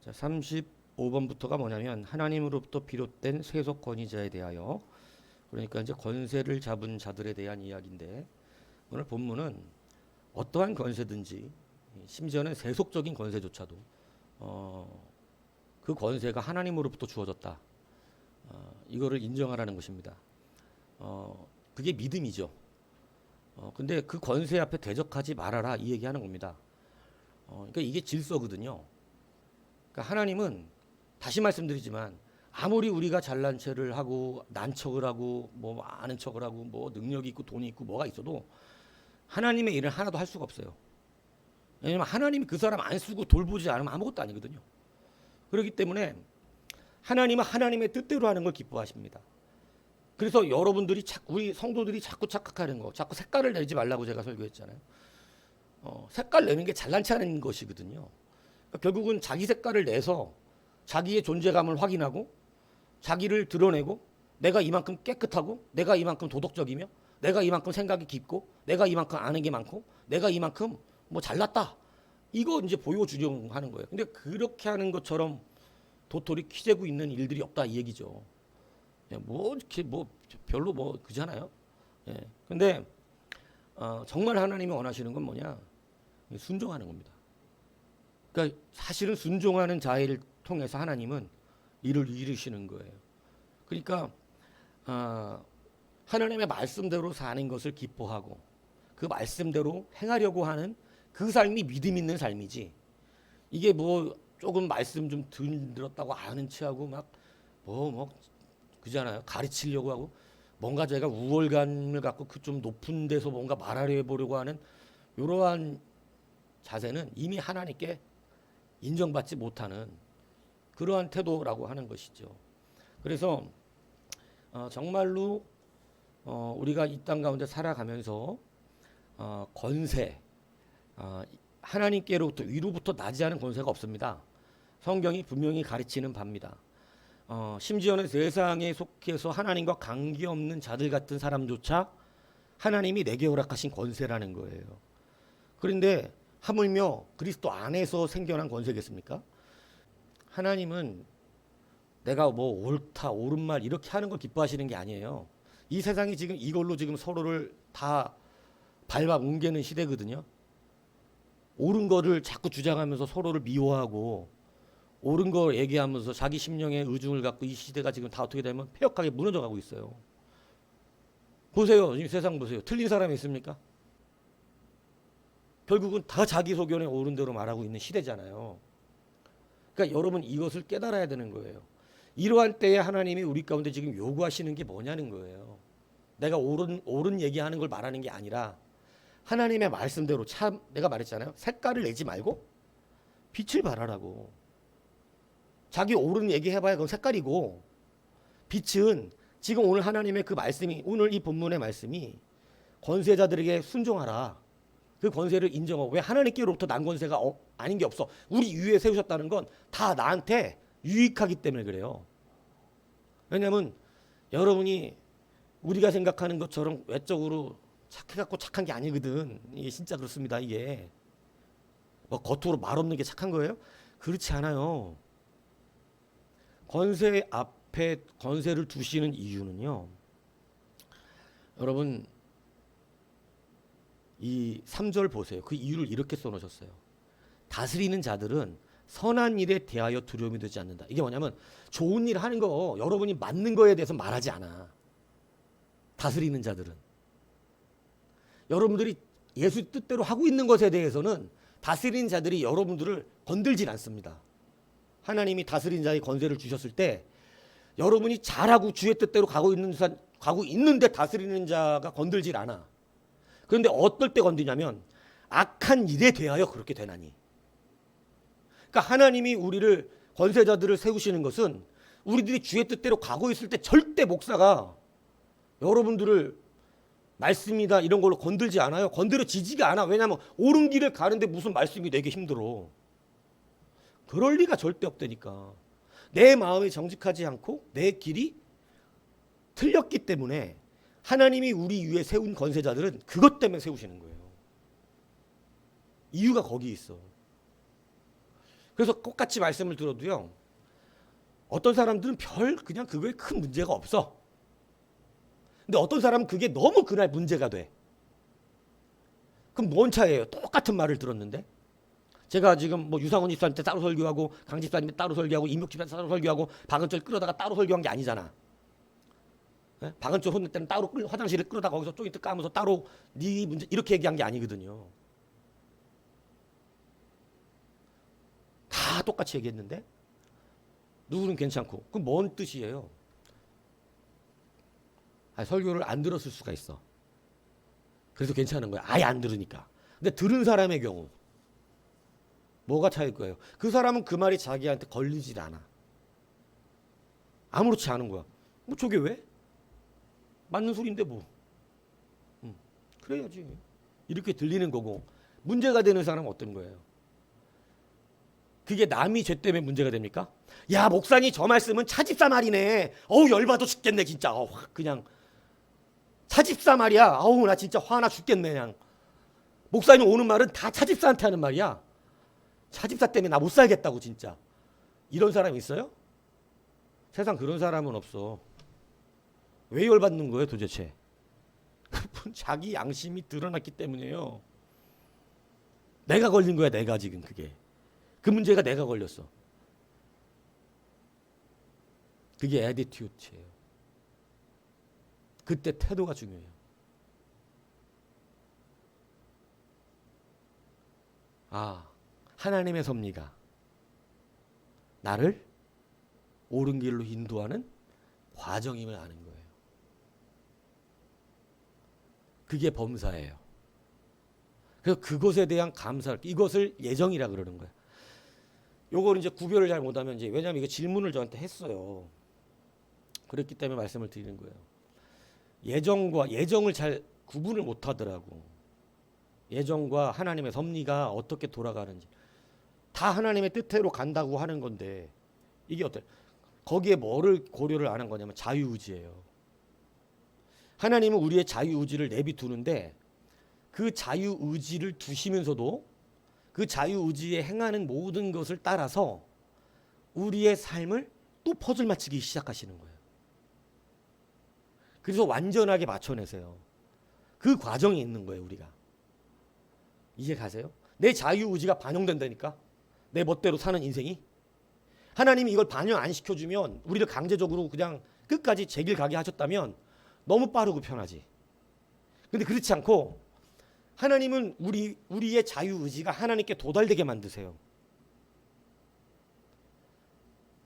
자, 35번부터가 뭐냐면 하나님으로부터 비롯된 세속 권위자에 대하여, 그러니까 이제 권세를 잡은 자들에 대한 이야기인데, 오늘 본문은 어떠한 권세든지, 심지어는 세속적인 권세조차도 그 권세가 하나님으로부터 주어졌다, 이거를 인정하라는 것입니다. 그게 믿음이죠. 근데 그 권세 앞에 대적하지 말아라, 이 얘기하는 겁니다. 그러니까 이게 질서거든요. 그러니까 하나님은, 다시 말씀드리지만, 아무리 우리가 잘난 체를 하고 난척을 하고 뭐 아는 척을 하고 뭐 능력이 있고 돈이 있고 뭐가 있어도 하나님의 일을 하나도 할 수가 없어요. 왜냐하면 하나님이 그 사람 안 쓰고 돌보지 않으면 아무것도 아니거든요. 그렇기 때문에 하나님은 하나님의 뜻대로 하는 걸 기뻐하십니다. 그래서 여러분들이 우리 성도들이 자꾸 착각하는 거, 자꾸 색깔을 내지 말라고 제가 설교했잖아요. 색깔 내는 게 잘난 체 하는 것이거든요. 그러니까 결국은 자기 색깔을 내서 자기의 존재감을 확인하고 자기를 드러내고, 내가 이만큼 깨끗하고, 내가 이만큼 도덕적이며, 내가 이만큼 생각이 깊고, 내가 이만큼 아는 게 많고, 내가 이만큼 뭐 잘났다, 이거 이제 보여주려고 하는 거예요. 근데 그렇게 하는 것처럼 도토리 키 재고 있는 일들이 없다, 이 얘기죠. 뭐 이렇게 뭐 별로 뭐 그잖아요. 근데 정말 하나님이 원하시는 건 뭐냐? 순종하는 겁니다. 그러니까 사실은 순종하는 자를 통해서 하나님은 일을 이루시는 거예요. 그러니까 하나님의 말씀대로 사는 것을 기뻐하고 그 말씀대로 행하려고 하는 그 삶이 믿음 있는 삶이지, 이게 뭐 조금 말씀 좀 들었다고 아는 체하고 막 뭐 그잖아요. 가르치려고 하고 뭔가 제가 우월감을 갖고 그 좀 높은 데서 뭔가 말하려 해보려고 하는 이러한 자세는 이미 하나님께 인정받지 못하는 그러한 태도라고 하는 것이죠. 그래서 정말로 우리가 이 땅 가운데 살아가면서 권세, 하나님께로부터 위로부터 나지 않은 권세가 없습니다. 성경이 분명히 가르치는 바입니다. 심지어는 세상에 속해서 하나님과 관계없는 자들 같은 사람조차 하나님이 내게 허락하신 권세라는 거예요. 그런데 하물며 그리스도 안에서 생겨난 권세겠습니까? 하나님은 내가 뭐 옳다, 옳은 말 이렇게 하는 걸 기뻐하시는 게 아니에요. 이 세상이 지금 이걸로 지금 서로를 다 밟아 뭉개는 시대거든요. 옳은 거를 자꾸 주장하면서 서로를 미워하고 옳은 거 얘기하면서 자기 심령의 의중을 갖고 이 시대가 지금 다 어떻게 되면 폐역하게 무너져가고 있어요. 보세요. 이 세상 보세요. 틀린 사람이 있습니까? 결국은 다 자기 소견에 옳은 대로 말하고 있는 시대잖아요. 그러니까 여러분 이것을 깨달아야 되는 거예요. 이러한 때에 하나님이 우리 가운데 지금 요구하시는 게 뭐냐는 거예요. 내가 옳은 얘기하는 걸 말하는 게 아니라 하나님의 말씀대로, 참 내가 말했잖아요. 색깔을 내지 말고 빛을 발하라고. 자기 옳은 얘기 해봐야 그건 색깔이고, 빛은 지금 오늘 하나님의 그 말씀이, 오늘 이 본문의 말씀이 권세자들에게 순종하라, 그 권세를 인정하고, 왜 하나님께로부터 난 권세가 아닌 게 없어. 우리 위에 세우셨다는 건 다 나한테 유익하기 때문에 그래요. 왜냐하면 여러분이 우리가 생각하는 것처럼 외적으로 착해갖고 착한 게 아니거든. 이게 진짜 그렇습니다. 이게 뭐 겉으로 말 없는 게 착한 거예요? 그렇지 않아요. 권세 앞에 권세를 두시는 이유는요, 여러분 이 3절 보세요. 그 이유를 이렇게 써놓으셨어요. 다스리는 자들은 선한 일에 대하여 두려움이 되지 않는다. 이게 뭐냐면 좋은 일 하는 거, 여러분이 맞는 거에 대해서 말하지 않아. 다스리는 자들은 여러분들이 예수 뜻대로 하고 있는 것에 대해서는 다스리는 자들이 여러분들을 건들진 않습니다. 하나님이 다스리는 자의 권세를 주셨을 때 여러분이 잘하고 주의 뜻대로 가고 있는데 다스리는 자가 건들질 않아. 그런데 어떨 때 건드냐면 악한 일에 대하여 그렇게 되나니. 그러니까 하나님이 우리를, 권세자들을 세우시는 것은 우리들이 주의 뜻대로 가고 있을 때 절대 목사가 여러분들을 말씀이다 이런 걸로 건들지 않아요. 건드려지지가 않아. 왜냐하면 옳은 길을 가는데 무슨 말씀이 되게 힘들어. 그럴 리가 절대 없다니까. 내 마음이 정직하지 않고 내 길이 틀렸기 때문에 하나님이 우리 위에 세운 권세자들은 그것 때문에 세우시는 거예요. 이유가 거기 있어. 그래서 똑같이 말씀을 들어도요, 어떤 사람들은 그냥 그거에 큰 문제가 없어. 근데 어떤 사람은 그게 너무 그날 문제가 돼. 그럼 뭔 차이예요? 똑같은 말을 들었는데 제가 지금 뭐 유상훈 집사님한테 따로 설교하고 강 집사님한테 따로 설교하고 임육 집사님한테 따로 설교하고 박은철 끌어다가 따로 설교한 게 아니잖아. 예? 박은철 혼낼 때는 따로 화장실에 끌어다가 거기서 쪼이트 까면서 따로 네 문제 이렇게 얘기한 게 아니거든요. 다 똑같이 얘기했는데 누구는 괜찮고. 그럼 뭔 뜻이에요? 설교를 안 들었을 수가 있어. 그래서 괜찮은 거야. 아예 안 들으니까. 근데 들은 사람의 경우 뭐가 차이일 거예요? 그 사람은 그 말이 자기한테 걸리질 않아. 아무렇지 않은 거야. 뭐 저게 왜? 맞는 소리인데 뭐. 그래야지. 이렇게 들리는 거고. 문제가 되는 사람은 어떤 거예요? 그게 남이 죄 때문에 문제가 됩니까? 야, 목사님 저 말씀은 차집사 말이네. 어우, 열받아 죽겠네 진짜. 그냥 차집사 말이야. 어우, 나 진짜 화나 죽겠네 그냥. 목사님 오는 말은 다 차집사한테 하는 말이야. 차집사 때문에 나 못 살겠다고 진짜. 이런 사람이 있어요? 세상 그런 사람은 없어. 왜 열받는 거예요 도대체? 자기 양심이 드러났기 때문이에요. 내가 걸린 거야. 내가 지금 그게. 그 문제가 내가 걸렸어. 그게 애티튜드예요. 그때 태도가 중요해요. 하나님의 섭리가 나를 옳은 길로 인도하는 과정임을 아는 거예요. 그게 범사예요. 그래서 그것에 대한 감사, 이것을 예정이라 그러는 거예요. 요걸 이제 구별을 잘 못하면 이제, 왜냐하면 이게 질문을 저한테 했어요. 그렇기 때문에 말씀을 드리는 거예요. 예정과 예정을 잘 구분을 못하더라고. 예정과 하나님의 섭리가 어떻게 돌아가는지. 다 하나님의 뜻대로 간다고 하는 건데 이게 어때? 거기에 뭐를 고려를 안 한 거냐면 자유의지예요. 하나님은 우리의 자유의지를 내비두는데 그 자유의지를 두시면서도 그 자유의지에 행하는 모든 것을 따라서 우리의 삶을 또 퍼즐 맞추기 시작하시는 거예요. 그래서 완전하게 맞춰내세요. 그 과정이 있는 거예요, 우리가. 이해 가세요? 내 자유의지가 반영된다니까? 내 멋대로 사는 인생이? 하나님이 이걸 반영 안 시켜주면, 우리를 강제적으로 그냥 끝까지 제 길 가게 하셨다면 너무 빠르고 편하지. 근데 그렇지 않고 하나님은 우리의 자유의지가 하나님께 도달되게 만드세요.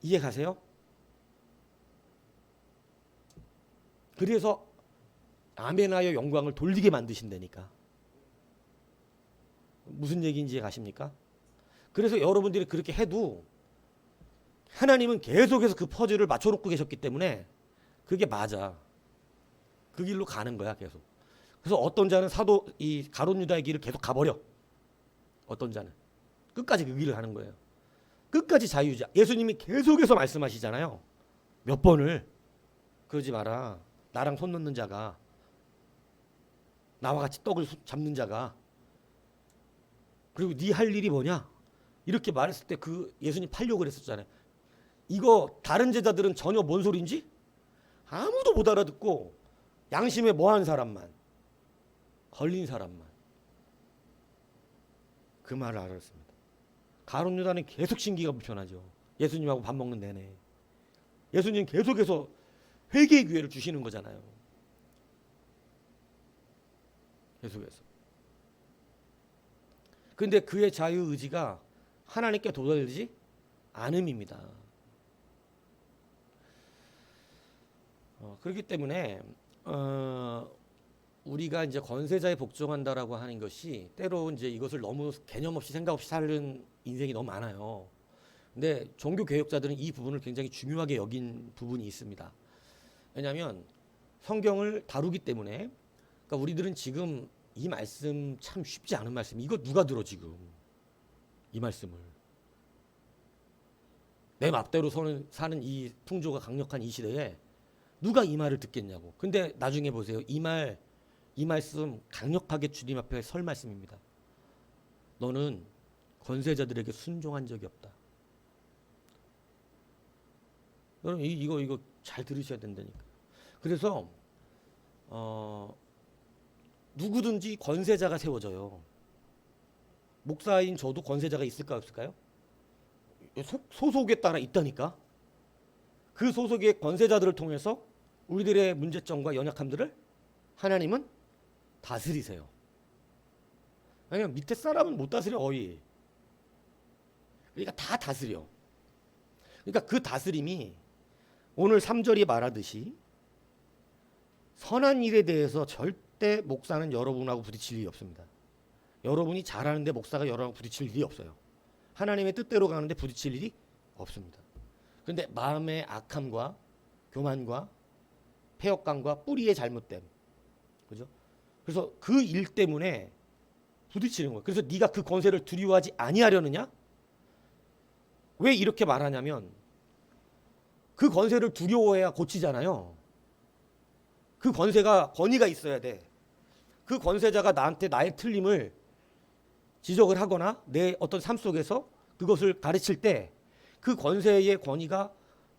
이해 가세요? 그래서 아멘하여 영광을 돌리게 만드신다니까. 무슨 얘기인지 이해 가십니까? 그래서 여러분들이 그렇게 해도 하나님은 계속해서 그 퍼즐을 맞춰놓고 계셨기 때문에 그게 맞아. 그 길로 가는 거야 계속. 그래서 어떤 자는 이 가룟 유다의 길을 계속 가버려. 어떤 자는 끝까지 그 길을 가는 거예요. 끝까지 자유자. 예수님이 계속해서 말씀하시잖아요. 몇 번을. 그러지 마라. 나랑 손 놓는 자가, 나와 같이 떡을 잡는 자가, 그리고 네 할 일이 뭐냐? 이렇게 말했을 때 그 예수님 팔려고 그랬었잖아요. 이거 다른 제자들은 전혀 뭔 소리인지 아무도 못 알아듣고 양심에 뭐한 사람만, 걸린 사람만 그 말을 알았습니다. 가룟 유다는 계속 신기가 불편하죠. 예수님하고 밥 먹는 내내. 예수님 계속해서 회개의 기회를 주시는 거잖아요. 계속해서. 그런데 그의 자유의지가 하나님께 도달되지 않음입니다. 그렇기 때문에 우리가 이제 권세자에 복종한다라고 하는 것이 때로 이제 이것을 너무 개념 없이 생각 없이 사는 인생이 너무 많아요. 근데 종교 개혁자들은 이 부분을 굉장히 중요하게 여긴 부분이 있습니다. 왜냐하면 성경을 다루기 때문에. 그러니까 우리들은 지금 이 말씀 참 쉽지 않은 말씀. 이거 누가 들어 지금 이 말씀을. 내 맘대로 사는 이 풍조가 강력한 이 시대에 누가 이 말을 듣겠냐고. 근데 나중에 보세요. 이 말씀 강력하게 주님 앞에 설 말씀입니다. 너는 권세자들에게 순종한 적이 없다. 여러분 이거 잘 들으셔야 된다니까. 그래서 누구든지 권세자가 세워져요. 목사인 저도 권세자가 있을까 없을까요? 소속에 따라 있다니까. 그 소속의 권세자들을 통해서 우리들의 문제점과 연약함들을 하나님은 다스리세요. 아니면 밑에 사람은 못 다스려 거의. 그러니까 다 다스려. 그러니까 그 다스림이 오늘 3절이 말하듯이 선한 일에 대해서 절대 목사는 여러분하고 부딪힐 일이 없습니다. 여러분이 잘하는데 목사가 여러분하고 부딪힐 일이 없어요. 하나님의 뜻대로 가는데 부딪힐 일이 없습니다. 그런데 마음의 악함과 교만과 폐역감과 뿌리의 잘못됨, 그죠? 그래서 그 일 때문에 부딪히는 거예요. 그래서 네가 그 권세를 두려워하지 아니하려느냐? 왜 이렇게 말하냐면 그 권세를 두려워해야 고치잖아요. 그 권위가 있어야 돼. 그 권세자가 나한테 나의 틀림을 지적을 하거나 내 어떤 삶 속에서 그것을 가르칠 때 그 권세의 권위가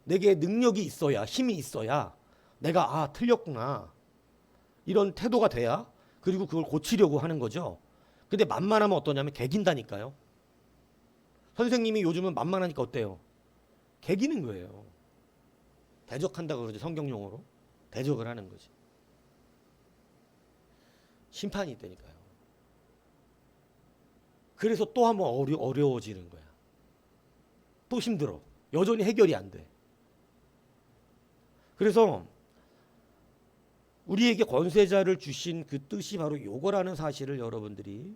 내게 능력이 있어야, 힘이 있어야 내가 틀렸구나 이런 태도가 돼야, 그리고 그걸 고치려고 하는 거죠. 근데 만만하면 어떠냐면 개긴다니까요. 선생님이 요즘은 만만하니까 어때요? 개기는 거예요. 대적한다고 그러죠. 성경용어로 대적을 하는 거지. 심판이 있다니까요. 그래서 또 한번 어려워지는 거야. 또 힘들어. 여전히 해결이 안 돼. 그래서 우리에게 권세자를 주신 그 뜻이 바로 요거라는 사실을 여러분들이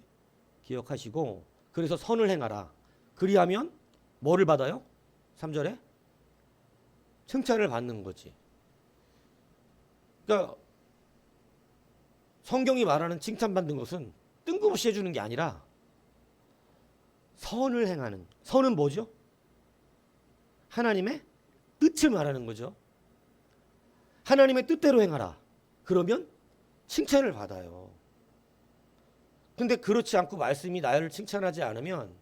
기억하시고, 그래서 선을 행하라. 그리하면 뭐를 받아요? 3절에 칭찬을 받는 거지. 그러니까 성경이 말하는 칭찬받는 것은 뜬금없이 해주는 게 아니라 선을 행하는. 선은 뭐죠? 하나님의 뜻을 말하는 거죠. 하나님의 뜻대로 행하라. 그러면 칭찬을 받아요. 근데 그렇지 않고 말씀이 나를 칭찬하지 않으면,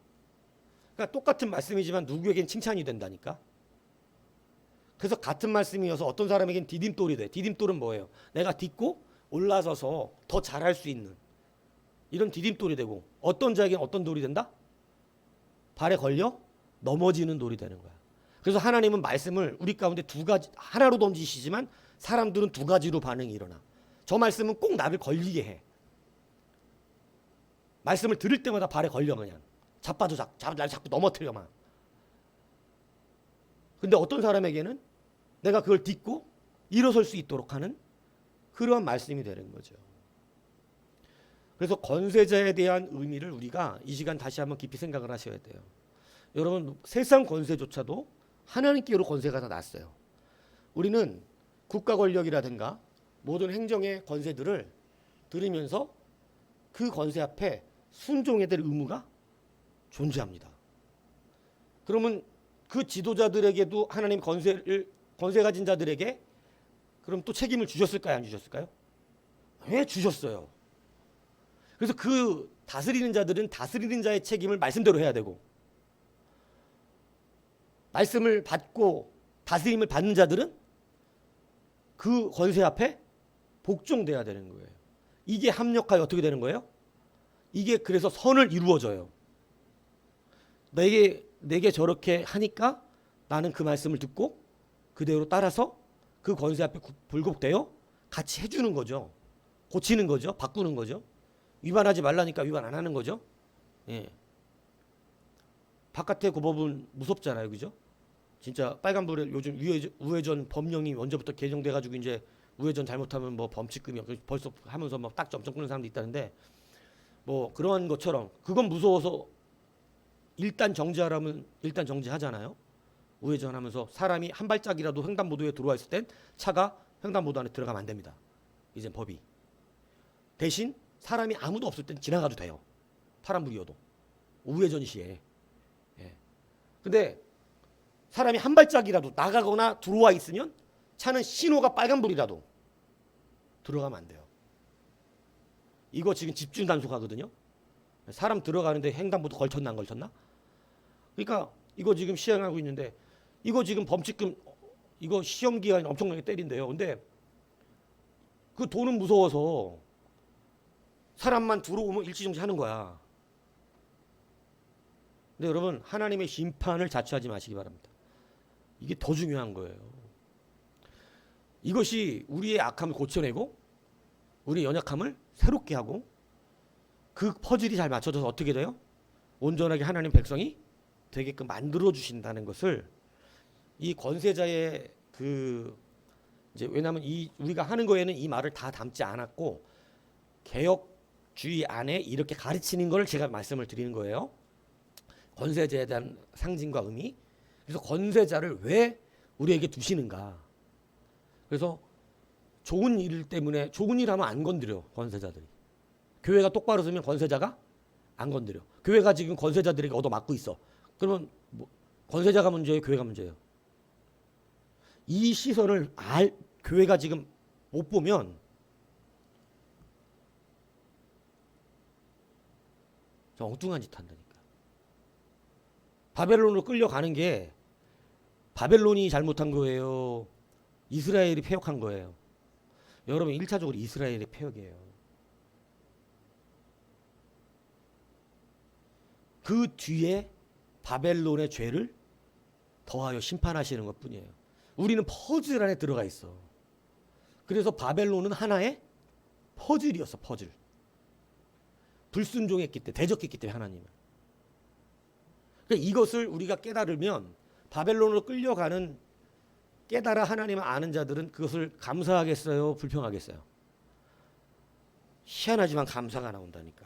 그러니까 똑같은 말씀이지만 누구에겐 칭찬이 된다니까. 그래서 같은 말씀이어서 어떤 사람에겐 디딤돌이 돼. 디딤돌은 뭐예요? 내가 딛고 올라서서 더 잘할 수 있는 이런 디딤돌이 되고, 어떤 자에겐 어떤 돌이 된다? 발에 걸려 넘어지는 돌이 되는 거야. 그래서 하나님은 말씀을 우리 가운데 두 가지, 하나로 던지시지만 사람들은 두 가지로 반응이 일어나. 저 말씀은 꼭 나를 걸리게 해. 말씀을 들을 때마다 발에 걸려. 그냥 날 자꾸 넘어뜨려만. 근데 어떤 사람에게는 내가 그걸 딛고 일어설 수 있도록 하는 그러한 말씀이 되는 거죠. 그래서 권세자에 대한 의미를 우리가 이 시간 다시 한번 깊이 생각을 하셔야 돼요. 여러분, 세상 권세조차도 하나님께로 권세가 다 났어요. 우리는 국가 권력이라든가 모든 행정의 권세들을 들으면서 그 권세 앞에 순종해야 될 의무가 존재합니다. 그러면 그 지도자들에게도 하나님 권세 가진 자들에게 그럼 또 책임을 주셨을까요? 안 주셨을까요? 왜 주셨어요? 그래서 그 다스리는 자들은 다스리는 자의 책임을 말씀대로 해야 되고, 말씀을 받고 다스림을 받는 자들은 그 권세 앞에 복종돼야 되는 거예요. 이게 합력하여 어떻게 되는 거예요? 이게 그래서 선을 이루어져요. 내게 저렇게 하니까 나는 그 말씀을 듣고 그대로 따라서 그 권세 앞에 굴복되어 같이 해주는 거죠. 고치는 거죠. 바꾸는 거죠. 위반하지 말라니까 위반 안 하는 거죠. 예. 바깥의 고법은 무섭잖아요. 그죠? 진짜 빨간불에 요즘 우회전 법령이 언제부터 개정돼가지고 이제 우회전 잘못하면 뭐 범칙금이요. 벌써 하면서 막 딱 점점 끊는 사람도 있다는데, 뭐 그러한 것처럼 그건 무서워서 일단 정지하라면 일단 정지하잖아요. 우회전하면서 사람이 한 발짝이라도 횡단보도에 들어와 있을 땐 차가 횡단보도 안에 들어가면 안 됩니다. 이제 법이. 대신 사람이 아무도 없을 땐 지나가도 돼요. 파란불이어도. 우회전 시에. 예. 근데 사람이 한 발짝이라도 나가거나 들어와 있으면 차는 신호가 빨간불이라도 들어가면 안 돼요. 이거 지금 집중 단속하거든요. 사람 들어가는데 횡단보도 걸쳤나 안 걸쳤나? 그러니까 이거 지금 시행하고 있는데 이거 지금 범칙금 이거 시험 기간이 엄청나게 때린대요. 근데 그 돈은 무서워서 사람만 들어오면 일시정지 하는 거야. 근데 여러분 하나님의 심판을 자초하지 마시기 바랍니다. 이게 더 중요한 거예요. 이것이 우리의 악함을 고쳐내고 우리의 연약함을 새롭게 하고 그 퍼즐이 잘 맞춰져서 어떻게 돼요? 온전하게 하나님 백성이 되게끔 만들어 주신다는 것을 이 권세자의 그 이제 왜냐하면 이 우리가 하는 거에는 이 말을 다 담지 않았고 개혁주의 안에 이렇게 가르치는 걸 제가 말씀을 드리는 거예요. 권세자에 대한 상징과 의미. 그래서 권세자를 왜 우리에게 두시는가? 그래서 좋은 일 때문에 좋은 일 하면 안 건드려 권세자들이. 교회가 똑바로 서면 권세자가 안 건드려. 교회가 지금 권세자들에게 얻어맞고 있어. 그러면 뭐 권세자가 문제예요, 교회가 문제예요. 이 시선을 교회가 지금 못 보면 저 엉뚱한 짓 한다니까. 바벨론으로 끌려가는 게 바벨론이 잘못한 거예요? 이스라엘이 패역한 거예요? 여러분 1차적으로 이스라엘의 패역이에요. 그 뒤에 바벨론의 죄를 더하여 심판하시는 것 뿐이에요. 우리는 퍼즐 안에 들어가 있어. 그래서 바벨론은 하나의 퍼즐이었어. 퍼즐. 불순종했기 때문에 대적했기 때문에 하나님을. 그러니까 이것을 우리가 깨달으면 바벨론으로 끌려가는 깨달아 하나님을 아는 자들은 그것을 감사하겠어요? 불평하겠어요? 희한하지만 감사가 나온다니까.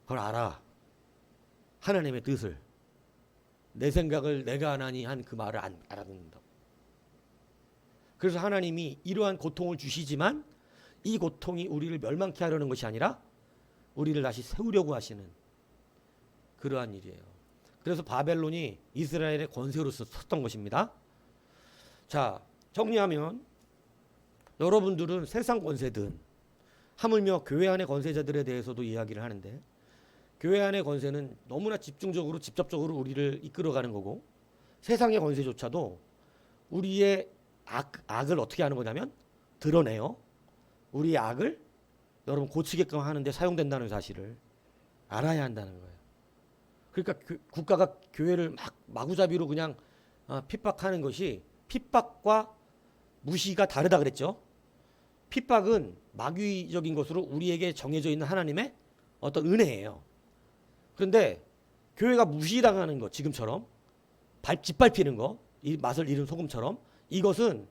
그걸 알아. 하나님의 뜻을. 내 생각을 내가 하나니 한 그 말을 알아듣는다고. 그래서 하나님이 이러한 고통을 주시지만 이 고통이 우리를 멸망케 하려는 것이 아니라 우리를 다시 세우려고 하시는 그러한 일이에요. 그래서 바벨론이 이스라엘의 권세로서 섰던 것입니다. 자, 정리하면 여러분들은 세상 권세든 하물며 교회 안의 권세자들에 대해서도 이야기를 하는데 교회 안의 권세는 너무나 집중적으로 직접적으로 우리를 이끌어가는 거고 세상의 권세조차도 우리의 악을 어떻게 하는 거냐면 드러내요. 우리의 악을 여러분 고치게끔 하는데 사용된다는 사실을 알아야 한다는 거예요. 그러니까 국가가 교회를 마구잡이로 그냥 핍박하는 것이 핍박과 무시가 다르다 그랬죠. 핍박은 마귀적인 것으로 우리에게 정해져 있는 하나님의 어떤 은혜예요. 그런데 교회가 무시당하는 것 지금처럼 짓밟히는 거, 이 맛을 잃은 소금처럼 이것은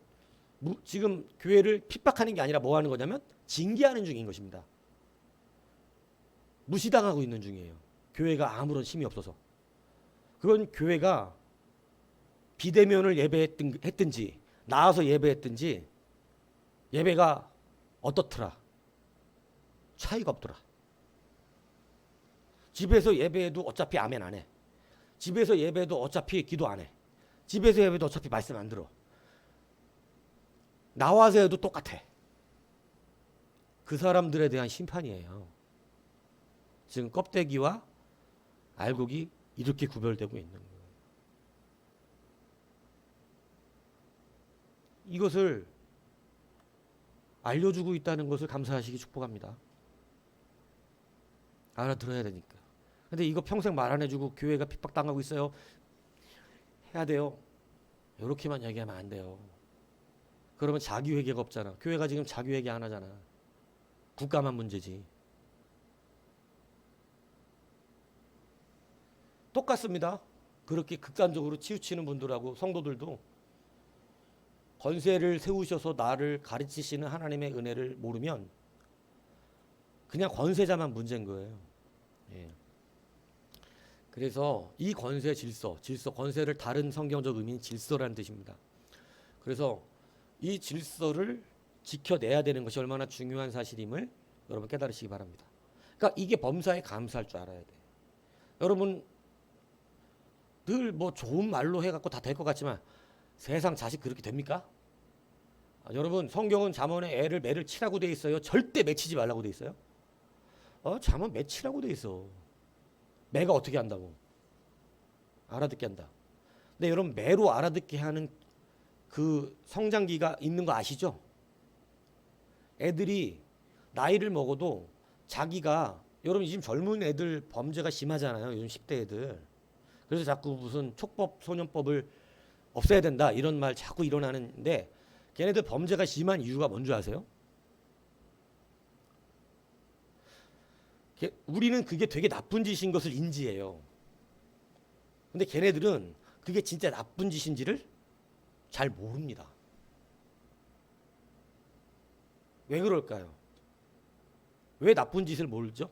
지금 교회를 핍박하는 게 아니라 뭐 하는 거냐면 징계하는 중인 것입니다. 무시당하고 있는 중이에요. 교회가 아무런 힘이 없어서. 그건 교회가 비대면을 예배했든지 나와서 예배했든지 예배가 어떻더라. 차이가 없더라. 집에서 예배해도 어차피 아멘 안 해. 집에서 예배해도 어차피 기도 안 해. 집에서 예배도 어차피 말씀 안 들어. 나와서 해도 똑같아. 그 사람들에 대한 심판이에요. 지금 껍데기와 알곡이 이렇게 구별되고 있는 거예요. 이것을 알려주고 있다는 것을 감사하시기 축복합니다. 알아들어야 되니까. 근데 이거 평생 말 안 해주고 교회가 핍박당하고 있어요. 해야 돼요. 이렇게만 얘기하면 안 돼요. 그러면 자기회개가 없잖아. 교회가 지금 자기회개 안 하잖아. 국가만 문제지. 똑같습니다. 그렇게 극단적으로 치우치는 분들하고 성도들도 권세를 세우셔서 나를 가르치시는 하나님의 은혜를 모르면 그냥 권세자만 문제인 거예요. 예. 그래서 이 권세 질서, 권세를 다른 성경적 의미는 질서라는 뜻입니다. 그래서 이 질서를 지켜내야 되는 것이 얼마나 중요한 사실임을 여러분 깨달으시기 바랍니다. 그러니까 이게 범사에 감사할 줄 알아야 돼. 여러분 늘 뭐 좋은 말로 해갖고 다 될 것 같지만 세상 자식 그렇게 됩니까? 여러분 성경은 잠언에 애를 매를 치라고 돼 있어요. 절대 매치지 말라고 돼 있어요. 잠언 매치라고 돼 있어. 매가 어떻게 한다고? 알아듣게 한다. 근데 여러분 매로 알아듣게 하는 그 성장기가 있는 거 아시죠? 애들이 나이를 먹어도 자기가 여러분 지금 젊은 애들 범죄가 심하잖아요. 요즘 10대 애들. 그래서 자꾸 무슨 촉법 소년법을 없애야 된다 이런 말 자꾸 일어나는데 걔네들 범죄가 심한 이유가 뭔 줄 아세요? 우리는 그게 되게 나쁜 짓인 것을 인지해요. 근데 걔네들은 그게 진짜 나쁜 짓인지를 잘 모릅니다. 왜 그럴까요? 왜 나쁜 짓을 모르죠?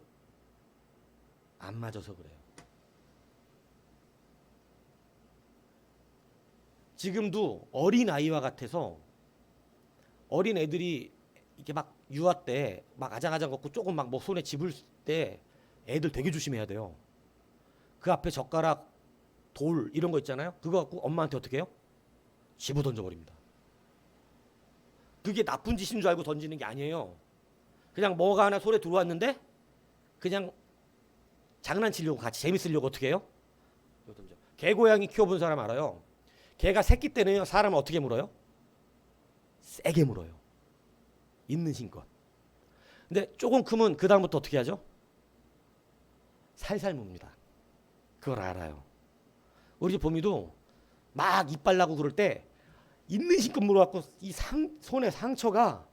안 맞아서 그래요. 지금도 어린 아이와 같아서 어린 애들이 이렇게 막 유아 때 막 아장아장 걷고 조금 막 뭐 손에 집을 때 애들 되게 조심해야 돼요. 그 앞에 젓가락, 돌 이런 거 있잖아요. 그거 갖고 엄마한테 어떻게 해요? 집어 던져버립니다. 그게 나쁜 짓인 줄 알고 던지는 게 아니에요. 그냥 뭐가 하나 손에 들어왔는데 그냥 장난치려고 같이 재밌으려고 어떻게 해요? 개고양이 키워본 사람 알아요. 개가 새끼 때는요 사람을 어떻게 물어요? 세게 물어요. 있는 힘껏. 근데 조금 크면 그 다음부터 어떻게 하죠? 살살 뭅니다. 그걸 알아요. 우리 집 봄이도 막 이빨 나고 그럴 때 있는 힘껏 물어갖고 이 손에 상처가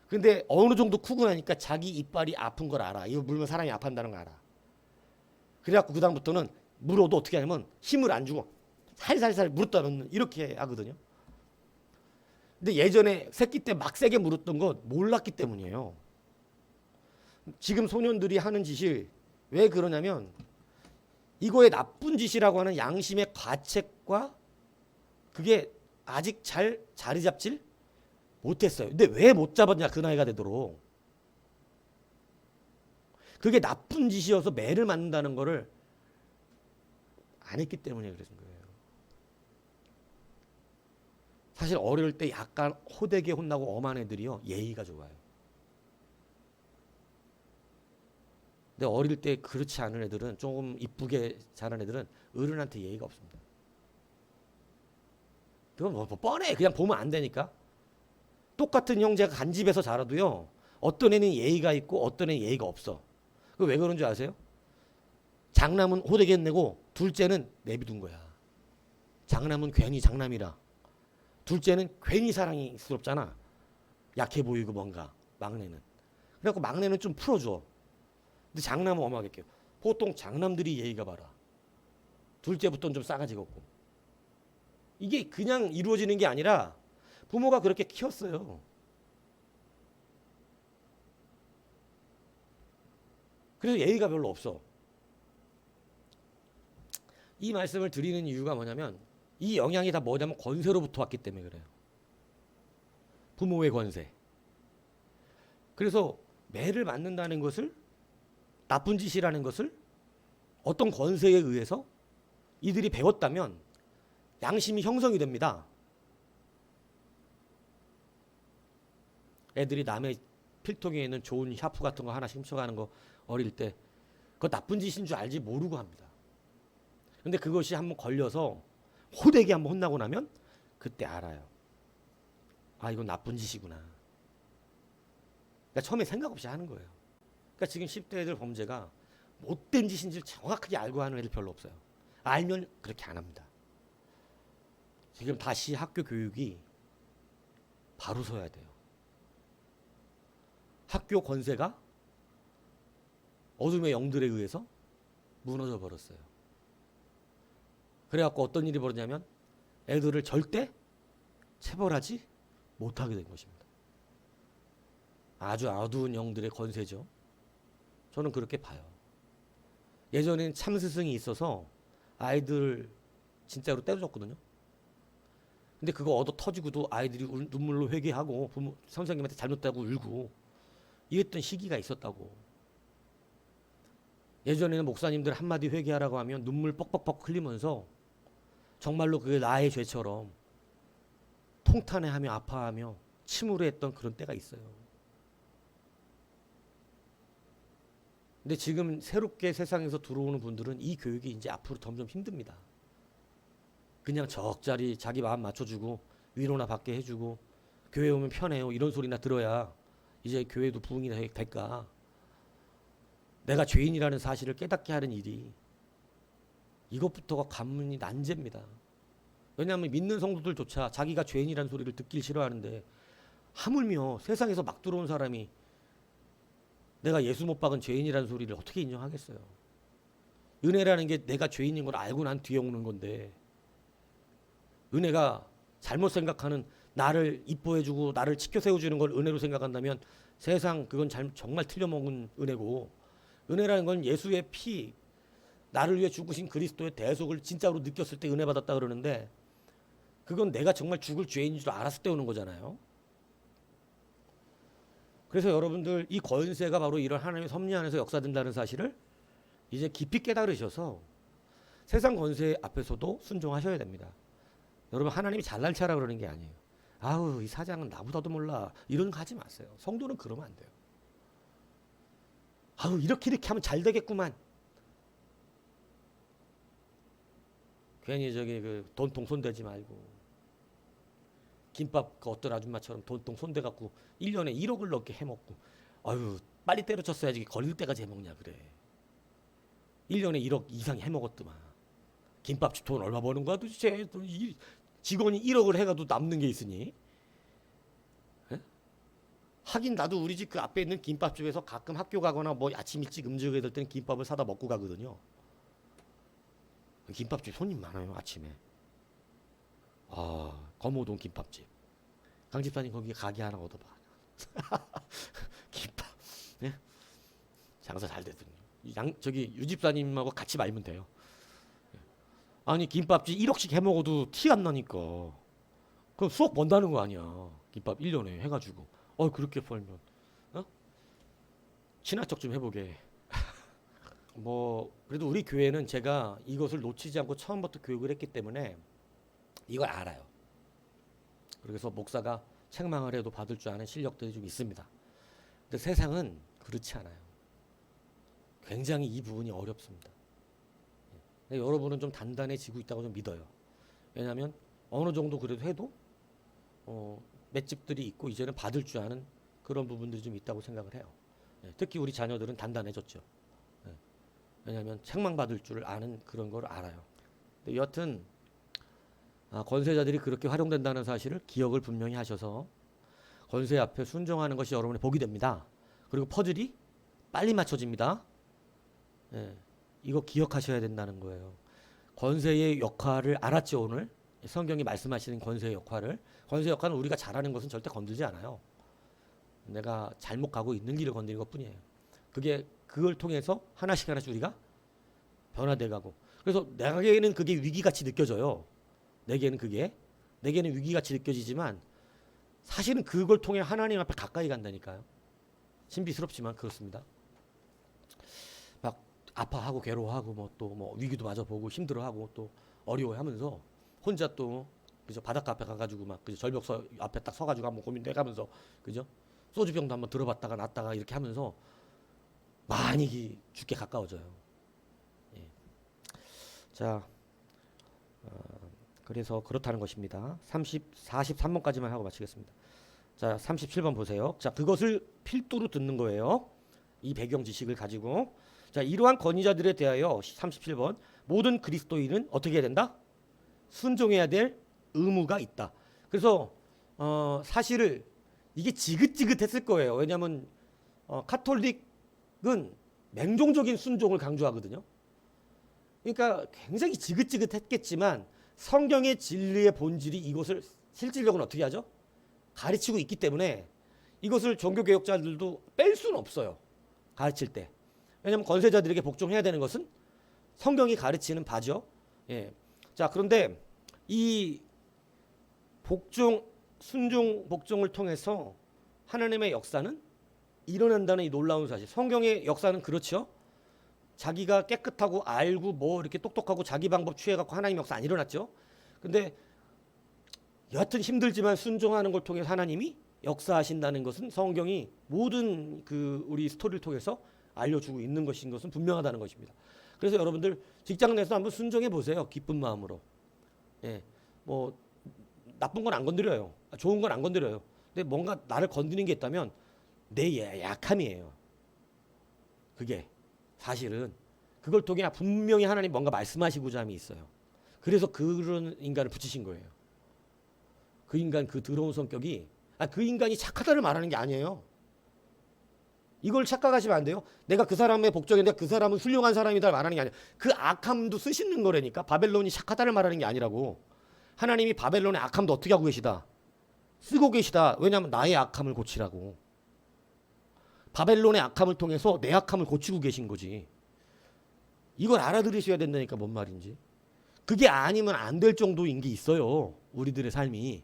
근데 어느 정도 크고 나니까 자기 이빨이 아픈 걸 알아. 이거 물면 사람이 아파한다는 걸 알아. 그래갖고 그 다음부터는 물어도 어떻게 하냐면 힘을 안 주고 살살살 물었다 놓는 이렇게 하거든요. 근데 예전에 새끼 때 막 세게 물었던 거 몰랐기 때문이에요. 지금 소년들이 하는 짓이 왜 그러냐면 이거의 나쁜 짓이라고 하는 양심의 과책과 그게 아직 잘 자리 잡질 못했어요. 근데 왜 못 잡았냐 그 나이가 되도록. 그게 나쁜 짓이어서 매를 맞는다는 거를 안 했기 때문에 그런 거예요. 사실 어릴 때 약간 호되게 혼나고 엄한 애들이요 예의가 좋아요. 근데 어릴 때 그렇지 않은 애들은 조금 이쁘게 자란 애들은 어른한테 예의가 없습니다. 그건 뭐 뻔해. 그냥 보면 안 되니까. 똑같은 형제가 간 집에서 자라도요 어떤 애는 예의가 있고 어떤 애는 예의가 없어. 그 왜 그런 줄 아세요? 장남은 호되게 내고 둘째는 내비둔 거야. 장남은 괜히 장남이라. 둘째는 괜히 사랑스럽잖아. 약해 보이고 뭔가 막내는. 그래갖고 막내는 좀 풀어줘. 근데 장남은 엄하게 보통 장남들이 예의가 바라. 둘째부터는 좀 싸가지가 없고. 이게 그냥 이루어지는 게 아니라 부모가 그렇게 키웠어요. 그래서 예의가 별로 없어. 이 말씀을 드리는 이유가 뭐냐면 이 영향이 다 뭐냐면 권세로부터 왔기 때문에 그래요. 부모의 권세. 그래서 매를 맞는다는 것을 나쁜 짓이라는 것을 어떤 권세에 의해서 이들이 배웠다면 양심이 형성이 됩니다. 애들이 남의 필통에 있는 좋은 샤프 같은 거 하나씩 훔쳐가는 거 어릴 때 그거 나쁜 짓인 줄 알지 모르고 합니다. 근데 그것이 한번 걸려서 호되게 한번 혼나고 나면 그때 알아요. 아 이건 나쁜 짓이구나. 그러니까 처음에 생각 없이 하는 거예요. 그러니까 지금 10대 애들 범죄가 못된 짓인지 정확하게 알고 하는 애들 별로 없어요. 알면 그렇게 안 합니다. 지금 다시 학교 교육이 바로 서야 돼요. 학교 권세가 어둠의 영들에 의해서 무너져 버렸어요. 그래갖고 어떤 일이 벌어지냐면 애들을 절대 체벌하지 못하게 된 것입니다. 아주 어두운 영들의 권세죠. 저는 그렇게 봐요. 예전엔 참스승이 있어서 아이들 진짜로 때려줬거든요. 근데 그거 얻어 터지고도 아이들이 눈물로 회개하고 부모, 선생님한테 잘못다고 울고 이랬던 시기가 있었다고. 예전에는 목사님들 한마디 회개하라고 하면 눈물 뻑뻑뻑 흘리면서 정말로 그게 나의 죄처럼 통탄해하며 아파하며 침울해했던 그런 때가 있어요. 근데 지금 새롭게 세상에서 들어오는 분들은 이 교육이 이제 앞으로 점점 힘듭니다. 그냥 적절히 자기 마음 맞춰주고 위로나 받게 해주고 교회 오면 편해요 이런 소리나 들어야 이제 교회도 부흥이 될까. 내가 죄인이라는 사실을 깨닫게 하는 일이 이것부터가 관문이 난제입니다. 왜냐하면 믿는 성도들조차 자기가 죄인이라는 소리를 듣길 싫어하는데 하물며 세상에서 막 들어온 사람이 내가 예수 못 박은 죄인이라는 소리를 어떻게 인정하겠어요. 은혜라는 게 내가 죄인인 걸 알고 난 뒤에 오는 건데 은혜가 잘못 생각하는 나를 이뻐해주고 나를 지켜 세워주는 걸 은혜로 생각한다면 세상 그건 정말 틀려먹은 은혜고, 은혜라는 건 예수의 피, 나를 위해 죽으신 그리스도의 대속을 진짜로 느꼈을 때 은혜 받았다 그러는데 그건 내가 정말 죽을 죄인인 줄 알았을 때 오는 거잖아요. 그래서 여러분들 이 권세가 바로 이런 하나님의 섭리 안에서 역사된다는 사실을 이제 깊이 깨달으셔서 세상 권세 앞에서도 순종하셔야 됩니다. 여러분 하나님이 잘난 체하라 그러는 게 아니에요. 아우 이 사장은 나보다도 몰라 이런 거 하지 마세요. 성도는 그러면 안 돼요. 아우 이렇게 하면 잘 되겠구만. 괜히 저기 그 돈통 손대지 말고 김밥 그 어떤 아줌마처럼 돈통 손대갖고 1년에 1억을 넘게 해먹고 아유 빨리 때려쳤어야지 걸릴 때까지 해먹냐 그래. 1년에 1억 이상 해먹었더만. 김밥집 돈 얼마 버는 거야 도대체. 직원이 1억을 해가도 남는 게 있으니. 에? 하긴 나도 우리 집 그 앞에 있는 김밥집에서 가끔 학교 가거나 뭐 아침 일찍 음식을 될 때는 김밥을 사다 먹고 가거든요. 김밥집 손님 많아요 아침에. 아 검호동 김밥집. 강 집사님 거기 가게 하나 얻어봐. 김밥. 네? 장사 잘 되더니. 저기 유 집사님하고 같이 말면 돼요. 아니 김밥집 1억씩 해먹어도 티 안 나니까 그럼 수억 번다는 거 아니야. 김밥 1년에 해가지고 그렇게 벌면 친한 척 좀 해보게. 뭐 그래도 우리 교회는 제가 이것을 놓치지 않고 처음부터 교육을 했기 때문에 이걸 알아요. 그래서 목사가 책망을 해도 받을 줄 아는 실력들이 좀 있습니다. 근데 세상은 그렇지 않아요. 굉장히 이 부분이 어렵습니다. 여러분은 좀 단단해지고 있다고 좀 믿어요. 왜냐하면 어느 정도 그래도 해도 맷집들이 있고 이제는 받을 줄 아는 그런 부분들이 좀 있다고 생각을 해요. 특히 우리 자녀들은 단단해졌죠. 왜냐하면 책망받을 줄 아는 그런 걸 알아요. 근데 여하튼 권세자들이 그렇게 활용된다는 사실을 기억을 분명히 하셔서 권세 앞에 순종하는 것이 여러분의 복이 됩니다. 그리고 퍼즐이 빨리 맞춰집니다. 이거 기억하셔야 된다는 거예요. 권세의 역할을 알았죠 오늘? 성경이 말씀하시는 권세의 역할을. 권세의 역할은 우리가 잘하는 것은 절대 건들지 않아요. 내가 잘못 가고 있는 길을 건드리는 것뿐이에요. 그걸 통해서 하나씩 우리가 변화돼 가고. 그래서 내게는 그게 위기같이 느껴져요. 내게는 위기같이 느껴지지만 사실은 그걸 통해 하나님 앞에 가까이 간다니까요. 신비스럽지만 그렇습니다. 막 아파하고 괴로워하고 뭐 위기도 마저 보고 힘들어하고 또 어려워하면서 혼자 또 그죠 바닷가 앞에 가가지고 막 그죠 절벽서 앞에 딱 서가지고 한번 고민해가면서 그죠 소주병도 한번 들어봤다가 놨다가 이렇게 하면서 많이 죽게 가까워져요. 예. 자, 그래서 그렇다는 것입니다. 43번까지만 하고 마치겠습니다. 자, 37번 보세요. 자, 그것을 필두로 듣는 거예요. 이 배경 지식을 가지고. 자, 이러한 권위자들에 대하여 37번 모든 그리스도인은 어떻게 해야 된다? 순종해야 될 의무가 있다. 그래서 사실을 이게 지긋지긋했을 거예요. 왜냐하면 카톨릭은 맹종적인 순종을 강조하거든요. 그러니까 굉장히 지긋지긋했겠지만 성경의 진리의 본질이 이것을 실질적으로 어떻게 하죠? 가르치고 있기 때문에 이것을 종교개혁자들도 뺄 수는 없어요. 가르칠 때. 왜냐하면 권세자들에게 복종해야 되는 것은 성경이 가르치는 바죠. 예. 자, 그런데 이 순종, 복종을 통해서 하나님의 역사는 일어난다는 이 놀라운 사실. 성경의 역사는 그렇죠. 자기가 깨끗하고 알고 뭐 이렇게 똑똑하고 자기 방법 취해갖고 하나님 역사 안 일어났죠. 근데 여하튼 힘들지만 순종하는 걸 통해 하나님이 역사하신다는 것은 성경이 모든 그 우리 스토리를 통해서 알려주고 있는 것인 것은 분명하다는 것입니다. 그래서 여러분들 직장 내에서 한번 순종해 보세요. 기쁜 마음으로. 예, 뭐 나쁜 건 안 건드려요. 좋은 건 안 건드려요. 근데 뭔가 나를 건드리는 게 있다면 내 약함이에요. 그게 사실은 그걸 통해 분명히 하나님 뭔가 말씀하시고자 함이 있어요. 그래서 그런 인간을 붙이신 거예요. 그 인간 그 더러운 성격이 그 인간이 착하다를 말하는 게 아니에요. 이걸 착각하시면 안 돼요. 내가 그 사람의 복종인데 그 사람은 훌륭한 사람이다 말하는 게 아니에요. 그 악함도 쓰시는 거라니까. 바벨론이 착하다를 말하는 게 아니라고. 하나님이 바벨론의 악함도 어떻게 하고 계시다. 쓰고 계시다. 왜냐하면 나의 악함을 고치라고. 바벨론의 악함을 통해서 내 악함을 고치고 계신 거지. 이걸 알아들으셔야 된다니까 뭔 말인지. 그게 아니면 안 될 정도인 게 있어요. 우리들의 삶이.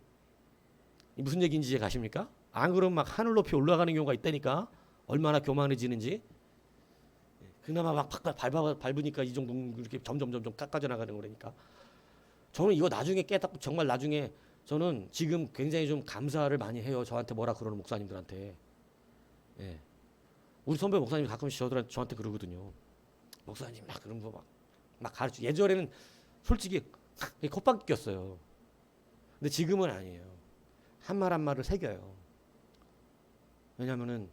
무슨 얘기인지 이해 가십니까? 안 그러면 막 하늘 높이 올라가는 경우가 있다니까. 얼마나 교만해지는지. 그나마 막 밟으니까 이 정도 이렇게 점점 깎아져 나가는 거라니까. 저는 이거 나중에 깨닫고 정말 나중에 저는 지금 굉장히 좀 감사를 많이 해요. 저한테 뭐라 그러는 목사님들한테. 예. 우리 선배 목사님이 가끔씩 저한테 그러거든요. 목사님 막 그런 거 막 가르쳐. 예전에는 솔직히 콧방 꼈어요. 근데 지금은 아니에요. 한 말 한 말을 새겨요. 왜냐면은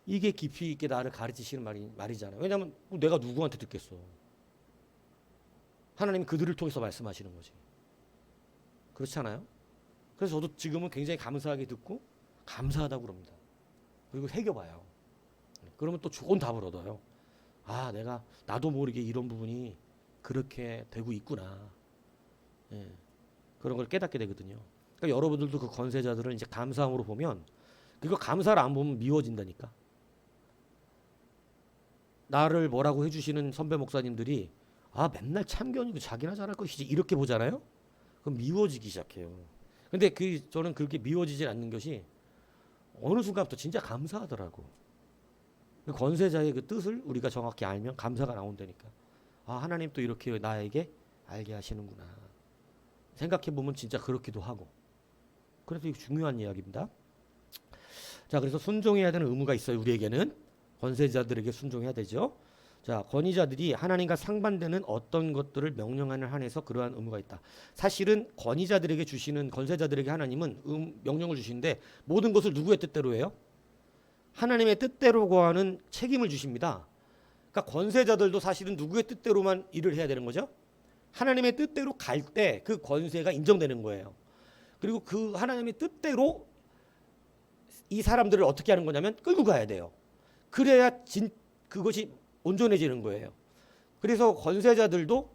이게 깊이 있게 나를 가르치시는 말이잖아요. 왜냐면 내가 누구한테 듣겠어. 하나님이 그들을 통해서 말씀하시는 거지. 그렇지 않아요? 그래서 저도 지금은 굉장히 감사하게 듣고 감사하다고 그럽니다. 그리고 새겨봐요. 그러면 또 좋은 답을 얻어요. 나도 모르게 이런 부분이 그렇게 되고 있구나. 예, 그런 걸 깨닫게 되거든요. 그러니까 여러분들도 그 권세자들을 이제 감사함으로 보면 그거 감사를 안 보면 미워진다니까. 나를 뭐라고 해주시는 선배 목사님들이 맨날 참견이고 자기나 잘할 것이지 이렇게 보잖아요. 그럼 미워지기 시작해요. 근데 저는 그렇게 미워지지 않는 것이 어느 순간부터 진짜 감사하더라고. 권세자의 그 뜻을 우리가 정확히 알면 감사가 나온다니까. 하나님 또 이렇게 나에게 알게 하시는구나. 생각해보면 진짜 그렇기도 하고. 그래서 이거 중요한 이야기입니다. 자, 그래서 순종해야 되는 의무가 있어요. 우리에게는 권세자들에게 순종해야 되죠. 자, 권위자들이 하나님과 상반되는 어떤 것들을 명령하는 한에서 그러한 의무가 있다. 사실은 권위자들에게 주시는 권세자들에게 하나님은 명령을 주시는데 모든 것을 누구의 뜻대로 해요? 하나님의 뜻대로 구하는 책임을 주십니다. 그러니까 권세자들도 사실은 누구의 뜻대로만 일을 해야 되는 거죠. 하나님의 뜻대로 갈 때 그 권세가 인정되는 거예요. 그리고 그 하나님의 뜻대로 이 사람들을 어떻게 하는 거냐면 끌고 가야 돼요. 그래야 그것이 온전해지는 거예요. 그래서 권세자들도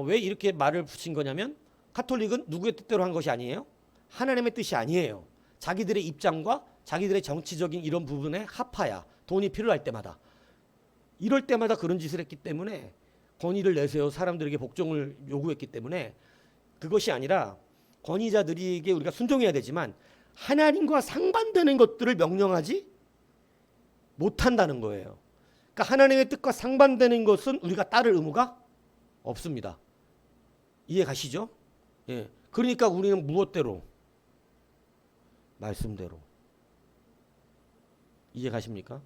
왜 이렇게 말을 붙인 거냐면 카톨릭은 누구의 뜻대로 한 것이 아니에요. 하나님의 뜻이 아니에요. 자기들의 입장과 자기들의 정치적인 이런 부분에 합하야 돈이 필요할 때마다 이럴 때마다 그런 짓을 했기 때문에 권위를 내세워 사람들에게 복종을 요구했기 때문에 그것이 아니라 권위자들에게 우리가 순종해야 되지만 하나님과 상반되는 것들을 명령하지 못한다는 거예요. 그러니까 하나님의 뜻과 상반되는 것은 우리가 따를 의무가 없습니다. 이해 가시죠? 예. 그러니까 우리는 무엇대로? 말씀대로. 이해 가십니까?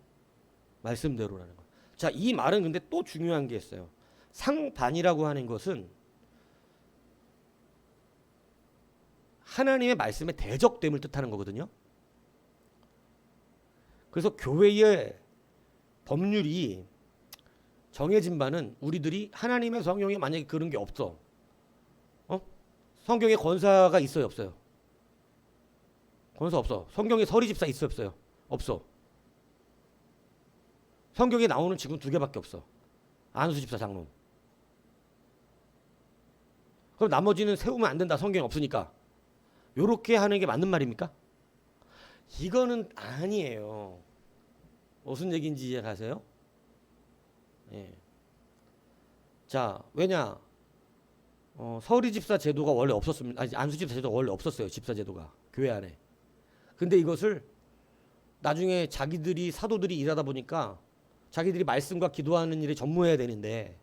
말씀대로라는 거. 자, 이 말은 근데 또 중요한 게 있어요. 상반이라고 하는 것은 하나님의 말씀에 대적됨을 뜻하는 거거든요. 그래서 교회의 법률이 정해진 바는 우리들이 하나님의 성경에 만약에 그런 게 없어. 성경에 권사가 있어요, 없어요? 권사 없어. 성경에 서리집사 있어요, 없어요? 없어. 성경에 나오는 지금 2개밖에 없어. 안수집사, 장로는. 그럼 나머지는 세우면 안 된다. 성경에 없으니까. 요렇게 하는 게 맞는 말입니까? 이거는 아니에요. 무슨 얘기인지 이해 가세요? 예. 자, 왜냐? 서리집사 제도가 원래 없었습니다. 아니, 안수집사 제도가 원래 없었어요. 집사 제도가 교회 안에. 근데 이것을 나중에 자기들이 사도들이 일하다 보니까 자기들이 말씀과 기도하는 일에 전무해야 되는데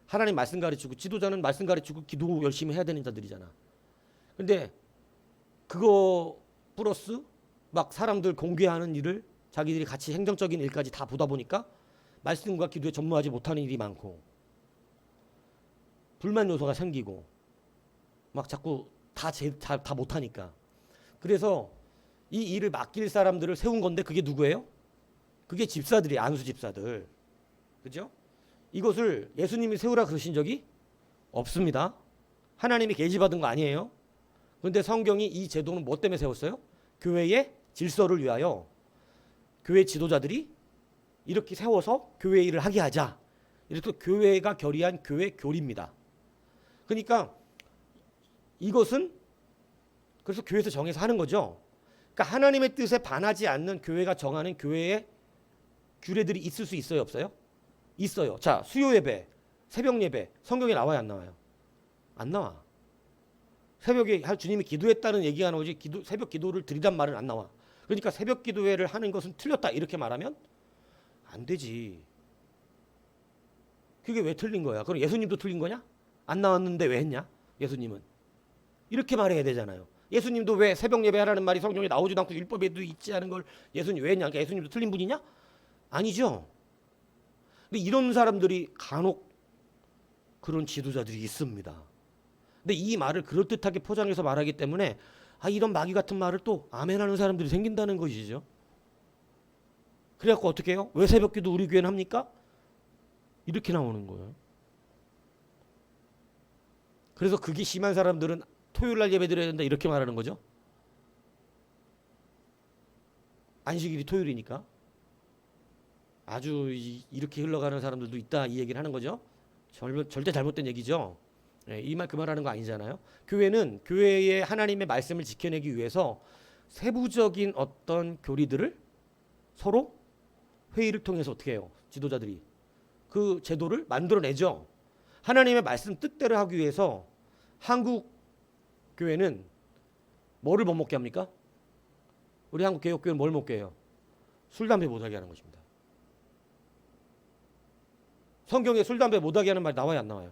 하나님 말씀 가르치고 지도자는 말씀 가르치고 기도 열심히 해야 되는 자들이잖아. 근데 그거 플러스 막 사람들 공개하는 일을 자기들이 같이 행정적인 일까지 다 보다 보니까 말씀과 기도에 전무하지 못하는 일이 많고 불만 요소가 생기고 막 자꾸 다 못하니까. 그래서 이 일을 맡길 사람들을 세운 건데 그게 누구예요? 그게 집사들이, 안수 집사들. 그죠? 이것을 예수님이 세우라 그러신 적이 없습니다. 하나님이 계시받은 거 아니에요. 그런데 성경이 이 제도는 뭐 때문에 세웠어요? 교회의 질서를 위하여 교회 지도자들이 이렇게 세워서 교회 일을 하게 하자. 이렇게 교회가 결의한 교회 교리입니다. 그러니까 이것은 그래서 교회에서 정해서 하는 거죠. 그러니까 하나님의 뜻에 반하지 않는 교회가 정하는 교회의 규례들이 있을 수 있어요, 없어요? 있어요. 자, 수요 예배, 새벽 예배, 성경에 나와요, 안 나와요? 안 나와. 새벽에 주님이 기도했다는 얘기가 나오지 새벽 기도를 드리란 말은 안 나와. 그러니까 새벽 기도회를 하는 것은 틀렸다 이렇게 말하면 안 되지. 그게 왜 틀린 거야? 그럼 예수님도 틀린 거냐? 안 나왔는데 왜 했냐? 예수님은 이렇게 말해야 되잖아요. 예수님도 왜 새벽 예배하라는 말이 성경에 나오지도 않고 율법에도 있지 않은 걸 예수님 왜 했냐? 그러니까 예수님도 틀린 분이냐? 아니죠. 근데 이런 사람들이 간혹 그런 지도자들이 있습니다. 근데 이 말을 그럴듯하게 포장해서 말하기 때문에 이런 마귀 같은 말을 또 아멘하는 사람들이 생긴다는 것이죠. 그래갖고 어떻게 해요? 왜 새벽기도 우리 교회는 합니까? 이렇게 나오는 거예요. 그래서 그게 심한 사람들은 토요일날 예배 드려야 된다 이렇게 말하는 거죠. 안식일이 토요일이니까. 아주 이렇게 흘러가는 사람들도 있다 이 얘기를 하는 거죠. 절대 잘못된 얘기죠. 이 말 그 말하는 거 아니잖아요. 교회는 교회의 하나님의 말씀을 지켜내기 위해서 세부적인 어떤 교리들을 서로 회의를 통해서 어떻게 해요? 지도자들이 그 제도를 만들어내죠. 하나님의 말씀 뜻대로 하기 위해서 한국 교회는 뭐를 못 먹게 합니까? 우리 한국 개혁교회는 뭘 먹게 해요? 술, 담배 못하게 하는 것입니다. 성경에 술, 담배 못하게 하는 말이 나와요, 안 나와요?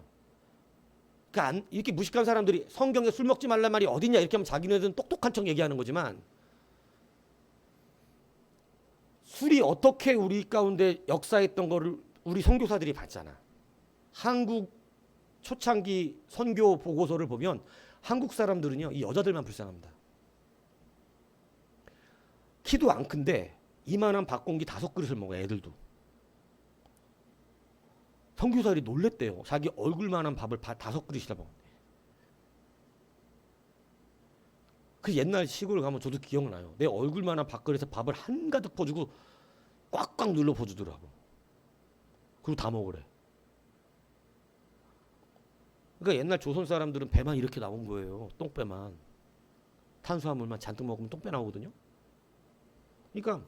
그러니까 이렇게 무식한 사람들이 성경에 술 먹지 말란 말이 어딨냐 이렇게 하면 자기네들은 똑똑한 척 얘기하는 거지만 술이 어떻게 우리 가운데 역사했던 거를 우리 선교사들이 봤잖아. 한국 초창기 선교 보고서를 보면 한국 사람들은요, 이 여자들만 불쌍합니다. 키도 안 큰데 이만한 밥공기 5그릇을 먹어요, 애들도. 선교사들이 놀랬대요. 자기 얼굴만한 밥을 5그릇이나 먹는데. 그 옛날 시골 가면 저도 기억나요. 내 얼굴만한 밥그릇에 밥을 한가득 퍼주고 꽉꽉 눌러 퍼주더라고. 그리고 다 먹으래. 그러니까 옛날 조선 사람들은 배만 이렇게 나온 거예요. 똥배만. 탄수화물만 잔뜩 먹으면 똥배 나오거든요. 그러니까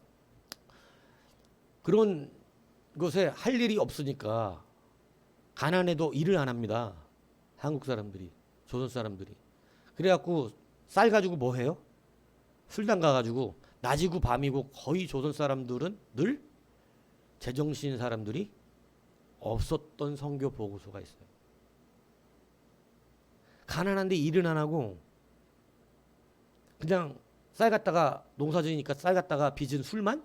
그런 것에 할 일이 없으니까 가난해도 일을 안 합니다. 한국 사람들이, 조선 사람들이. 그래갖고 쌀 가지고 뭐 해요? 술당 가가지고 낮이고 밤이고 거의 조선 사람들은 늘 제정신 사람들이 없었던 선교 보고서가 있어요. 가난한데 일은 안 하고 그냥 쌀 갖다가 농사지으니까 쌀 갖다가 빚은 술만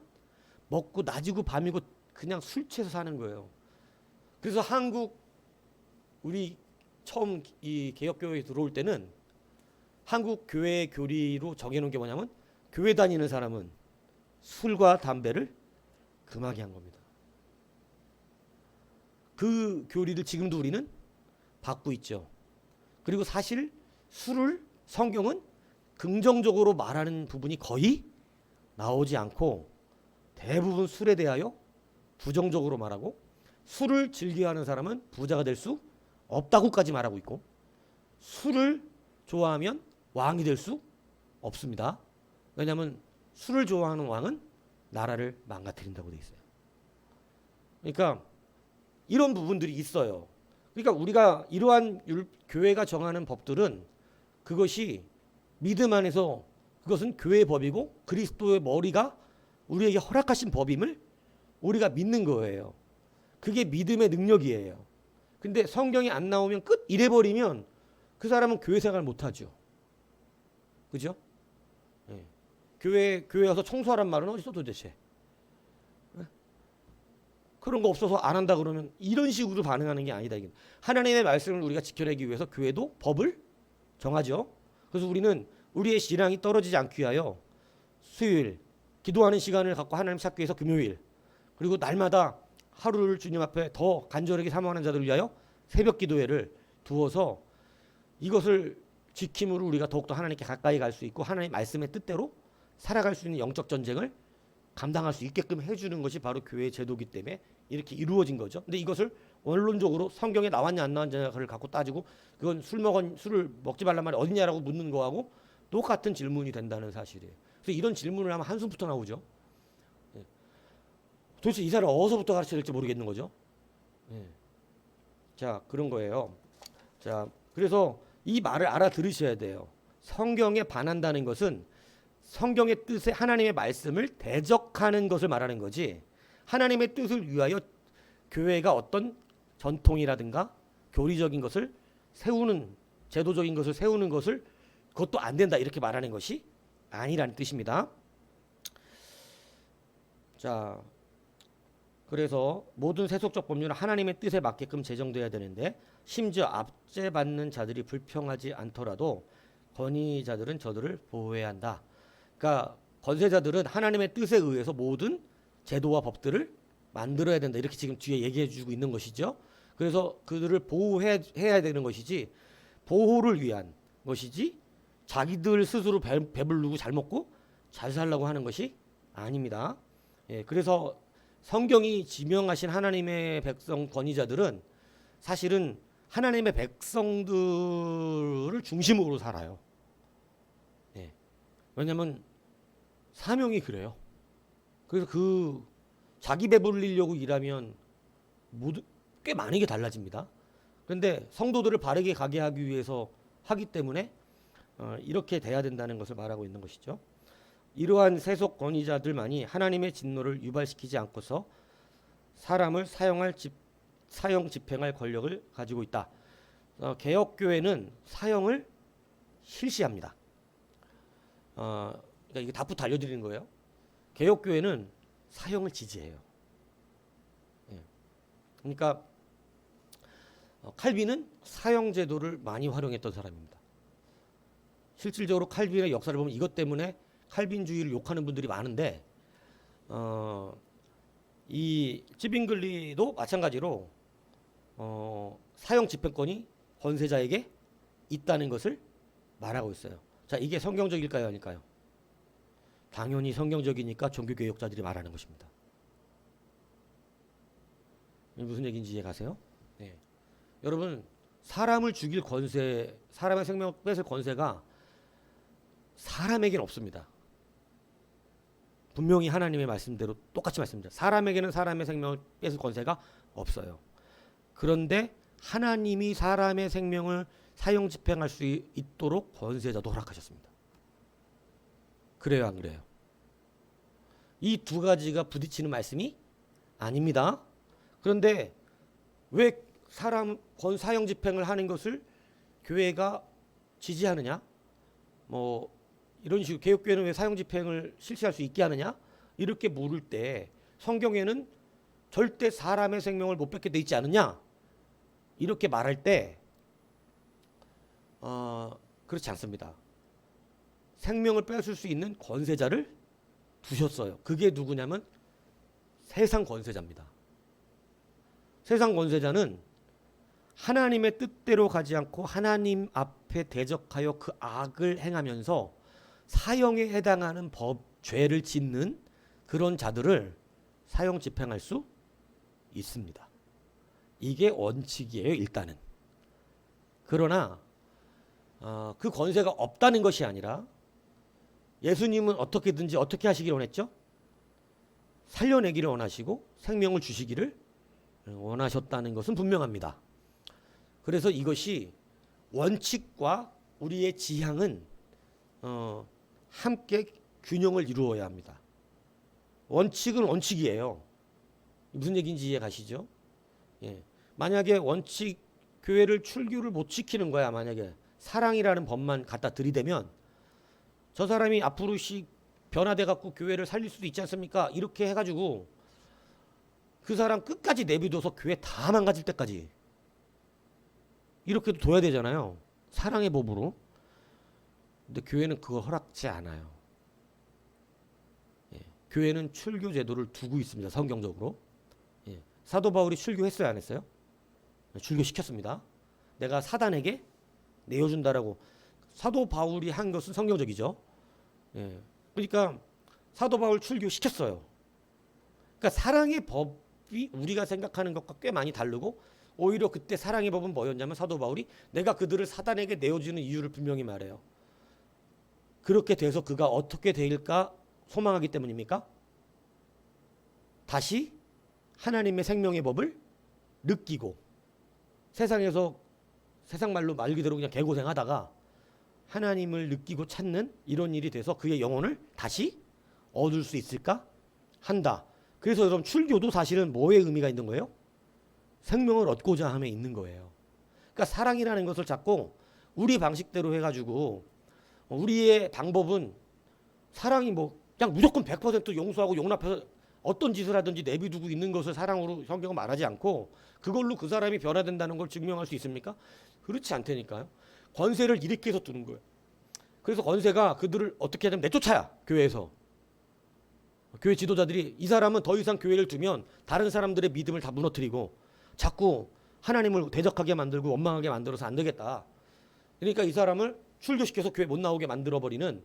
먹고 낮이고 밤이고 그냥 술 취해서 사는 거예요. 그래서 한국 우리 처음 이 개혁교회에 들어올 때는 한국 교회 교리로 정해놓은 게 뭐냐면 교회 다니는 사람은 술과 담배를 금하게 한 겁니다. 그 교리를 지금도 우리는 받고 있죠. 그리고 사실 술을 성경은 긍정적으로 말하는 부분이 거의 나오지 않고 대부분 술에 대하여 부정적으로 말하고 술을 즐겨하는 사람은 부자가 될 수 없다고까지 말하고 있고 술을 좋아하면 왕이 될 수 없습니다. 왜냐하면 술을 좋아하는 왕은 나라를 망가뜨린다고 돼 있어요. 그러니까 이런 부분들이 있어요. 그러니까 우리가 이러한 교회가 정하는 법들은 그것이 믿음 안에서 그것은 교회의 법이고 그리스도의 머리가 우리에게 허락하신 법임을 우리가 믿는 거예요. 그게 믿음의 능력이에요. 근데 성경이 안 나오면 끝 이래버리면 그 사람은 교회 생활 못하죠. 그죠? 예. 교회 와서 청소하란 말은 어디서 도대체? 예? 그런 거 없어서 안 한다 그러면 이런 식으로 반응하는 게 아니다. 이게. 하나님의 말씀을 우리가 지켜내기 위해서 교회도 법을 정하죠. 그래서 우리는 우리의 신앙이 떨어지지 않기 위하여 수요일 기도하는 시간을 갖고 하나님 찾기 위해서 금요일 그리고 날마다 하루를 주님 앞에 더 간절하게 사모하는 자들을 위하여 새벽 기도회를 두어서 이것을 지킴으로 우리가 더욱더 하나님께 가까이 갈 수 있고 하나님의 말씀의 뜻대로 살아갈 수 있는 영적 전쟁을 감당할 수 있게끔 해주는 것이 바로 교회의 제도이기 때문에 이렇게 이루어진 거죠. 근데 이것을 원론적으로 성경에 나왔냐 안 나왔냐를 갖고 따지고 그건 술을 먹지 말란 말이 어디냐라고 묻는 거하고 똑같은 질문이 된다는 사실이에요. 그래서 이런 질문을 하면 한숨부터 나오죠. 예. 도대체 이 사람 어디서부터 가르쳐야 될지 모르겠는 거죠. 예. 자, 그런 거예요. 자, 그래서 이 말을 알아들으셔야 돼요. 성경에 반한다는 것은 성경의 뜻에 하나님의 말씀을 대적하는 것을 말하는 거지 하나님의 뜻을 위하여 교회가 어떤 전통이라든가 교리적인 것을 세우는 제도적인 것을 세우는 것을 그것도 안 된다 이렇게 말하는 것이 아니라는 뜻입니다. 자, 그래서 모든 세속적 법률은 하나님의 뜻에 맞게끔 제정돼야 되는데 심지어 압제받는 자들이 불평하지 않더라도 권위자들은 저들을 보호해야 한다. 그러니까 권세자들은 하나님의 뜻에 의해서 모든 제도와 법들을 만들어야 된다. 이렇게 지금 뒤에 얘기해 주고 있는 것이죠. 그래서 그들을 보호해야 되는 것이지 보호를 위한 것이지 자기들 스스로 배부르고 잘 먹고 잘 살라고 하는 것이 아닙니다. 예, 그래서 성경이 지명하신 하나님의 백성 권위자들은 사실은 하나님의 백성들을 중심으로 살아요. 예, 왜냐하면 사명이 그래요. 그래서 그 자기 배불리려고 일하면 꽤 많은 게 달라집니다. 그런데 성도들을 바르게 가게 하기 위해서 하기 때문에 이렇게 돼야 된다는 것을 말하고 있는 것이죠. 이러한 세속 권위자들만이 하나님의 진노를 유발시키지 않고서 사람을 사형 집행할 권력을 가지고 있다. 개혁교회는 사형을 실시합니다. 그러니까 이게 답부터 알려드리는 거예요. 개혁교회는 사형을 지지해요. 예. 그러니까 칼빈은 사형제도를 많이 활용했던 사람입니다. 실질적으로 칼빈의 역사를 보면 이것 때문에 칼빈주의를 욕하는 분들이 많은데 이 찌빙글리도 마찬가지로 사형 집행권이 권세자에게 있다는 것을 말하고 있어요. 자, 이게 성경적일까요? 아닐까요? 당연히 성경적이니까 종교개혁자들이 말하는 것입니다. 무슨 얘기인지 이해 가세요? 네. 여러분, 사람을 죽일 권세, 사람의 생명을 뺏을 권세가 사람에게는 없습니다. 분명히 하나님의 말씀대로 똑같이 말씀드립니다. 사람에게는 사람의 생명을 뺏을 권세가 없어요. 그런데 하나님이 사람의 생명을 사형 집행할 수 있도록 권세자도 허락하셨습니다. 그래요, 안 그래요? 이 두 가지가 부딪히는 말씀이 아닙니다. 그런데 왜 사형 집행을 하는 것을 교회가 지지하느냐? 뭐 이런 식으로 개혁교회는 왜 사형 집행을 실시할 수 있게 하느냐? 이렇게 물을 때 성경에는 절대 사람의 생명을 못 뺏게 돼 있지 않느냐? 이렇게 말할 때 그렇지 않습니다. 생명을 뺏을 수 있는 권세자를 두셨어요. 그게 누구냐면 세상 권세자입니다. 세상 권세자는 하나님의 뜻대로 가지 않고 하나님 앞에 대적하여 그 악을 행하면서 사형에 해당하는 죄를 짓는 그런 자들을 사형 집행할 수 있습니다. 이게 원칙이에요, 일단은. 그러나 그 권세가 없다는 것이 아니라 예수님은 어떻게든지 어떻게 하시기를 원했죠? 살려내기를 원하시고 생명을 주시기를 원하셨다는 것은 분명합니다. 그래서 이것이 원칙과 우리의 지향은 함께 균형을 이루어야 합니다. 원칙은 원칙이에요. 무슨 얘기인지 이해 가시죠? 예. 만약에 원칙 교회를 출교를 못 지키는 거야. 만약에 사랑이라는 법만 갖다 들이대면 저 사람이 앞으로 변화돼 갖고 교회를 살릴 수도 있지 않습니까? 이렇게 해가지고 그 사람 끝까지 내비둬서 교회 다 망가질 때까지 이렇게도 둬야 되잖아요. 사랑의 법으로. 근데 교회는 그걸 허락지 않아요. 예. 교회는 출교 제도를 두고 있습니다. 성경적으로. 예. 사도 바울이 출교했어요, 안 했어요? 출교시켰습니다. 내가 사단에게 내어준다라고. 사도 바울이 한 것은 성경적이죠. 예. 그러니까 사도 바울 출교시켰어요. 그러니까 사랑의 법이 우리가 생각하는 것과 꽤 많이 다르고, 오히려 그때 사랑의 법은 뭐였냐면 사도 바울이 내가 그들을 사단에게 내어주는 이유를 분명히 말해요. 그렇게 돼서 그가 어떻게 될까 소망하기 때문입니까? 다시 하나님의 생명의 법을 느끼고 세상에서 세상 말로 말 그대로 그냥 개고생하다가 하나님을 느끼고 찾는 이런 일이 돼서 그의 영혼을 다시 얻을 수 있을까 한다. 그래서 여러분 출교도 사실은 뭐의 의미가 있는 거예요? 생명을 얻고자 함에 있는 거예요. 그러니까 사랑이라는 것을 자꾸 우리 방식대로 해가지고 우리의 방법은 사랑이 뭐 그냥 무조건 100% 용서하고 용납해서 어떤 짓을 하든지 내비두고 있는 것을 사랑으로 성경은 말하지 않고 그걸로 그 사람이 변화된다는 걸 증명할 수 있습니까? 그렇지 않다니까요. 권세를 일으켜서 두는 거예요. 그래서 권세가 그들을 어떻게 하냐면 내쫓아야 교회에서. 교회 지도자들이 이 사람은 더 이상 교회를 두면 다른 사람들의 믿음을 다 무너뜨리고 자꾸 하나님을 대적하게 만들고 원망하게 만들어서 안 되겠다. 그러니까 이 사람을 출교시켜서 교회 못 나오게 만들어버리는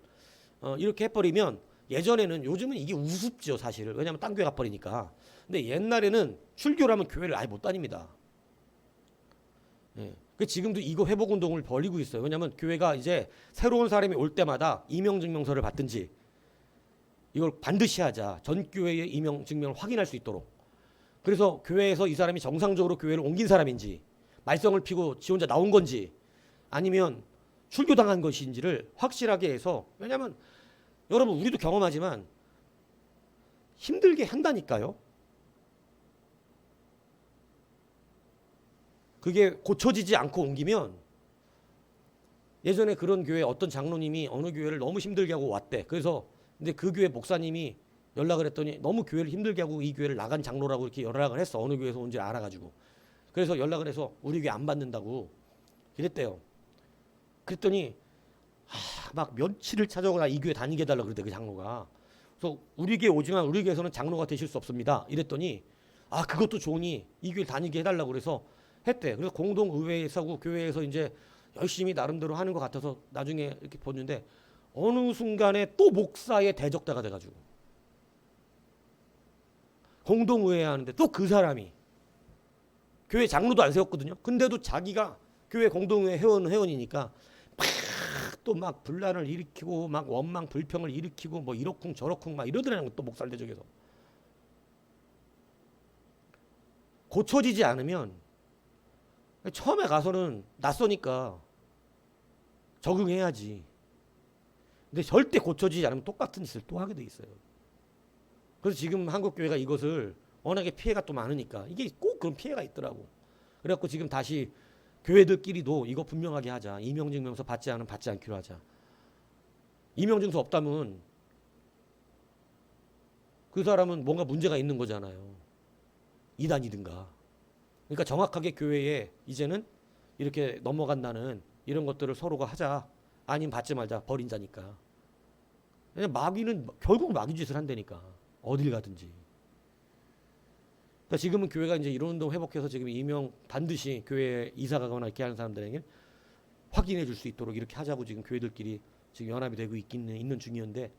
이렇게 해버리면 예전에는 요즘은 이게 우습죠 사실. 왜냐하면 딴 교회 가버리니까. 근데 옛날에는 출교라면 교회를 아예 못 다닙니다. 예. 지금도 이거 회복 운동을 벌이고 있어요. 왜냐하면 교회가 이제 새로운 사람이 올 때마다 이명증명서를 받든지 이걸 반드시 하자. 전 교회의 이명증명을 확인할 수 있도록. 그래서 교회에서 이 사람이 정상적으로 교회를 옮긴 사람인지 말썽을 피고 지 혼자 나온 건지 아니면 출교당한 것인지를 확실하게 해서 왜냐하면 여러분 우리도 경험하지만 힘들게 한다니까요. 그게 고쳐지지 않고 옮기면 예전에 그런 교회 어떤 장로님이 어느 교회를 너무 힘들게 하고 왔대. 그래서 근데 그 교회 목사님이 연락을 했더니 너무 교회를 힘들게 하고 이 교회를 나간 장로라고 이렇게 연락을 했어. 어느 교회에서 온지 알아가지고. 그래서 연락을 해서 우리 교회 안 받는다고 그랬대요. 그랬더니 막 며칠을 찾아오고 나 이 교회 다니게 해달라고 그랬대 그 장로가. 그래서 우리 교회 오지만 우리 교회에서는 장로가 되실 수 없습니다. 이랬더니 그것도 좋으니 이 교회 다니게 해달라고 그래서 했대. 그래서 공동의회에서 교회에서 이제 열심히 나름대로 하는 것 같아서 나중에 이렇게 보는데 어느 순간에 또 목사의 대적자가 돼가지고 공동의회 하는데 또 그 사람이 교회 장로도 안 세웠거든요. 근데도 자기가 교회 공동의회 회원이니까 또 막 분란을 일으키고 막 원망 불평을 일으키고 뭐 이러쿵 저러쿵 막 이러더라는 또 목사를 대적해서 고쳐지지 않으면 처음에 가서는 낯서니까 적응해야지. 근데 절대 고쳐지지 않으면 똑같은 짓을 또 하게 돼 있어요. 그래서 지금 한국 교회가 이것을 워낙에 피해가 또 많으니까 이게 꼭 그런 피해가 있더라고. 그래갖고 지금 다시 교회들끼리도 이거 분명하게 하자. 이명증명서 받지 않으면 받지 않기로 하자. 이명증서 없다면 그 사람은 뭔가 문제가 있는 거잖아요. 이단이든가. 그러니까 정확하게 교회에 이제는 이렇게 넘어간다는 이런 것들을 서로가 하자. 아니면 받지 말자. 버린다니까. 그냥 마귀는 결국 마귀 짓을 한다니까. 어딜 가든지. 그러니까 지금은 교회가 이제 이런 운동 회복해서 지금 이명 반드시 교회에 이사 가거나 이렇게 하는 사람들에게 확인해 줄 수 있도록 이렇게 하자고 지금 교회들끼리 지금 연합이 되고 있는 중이었는데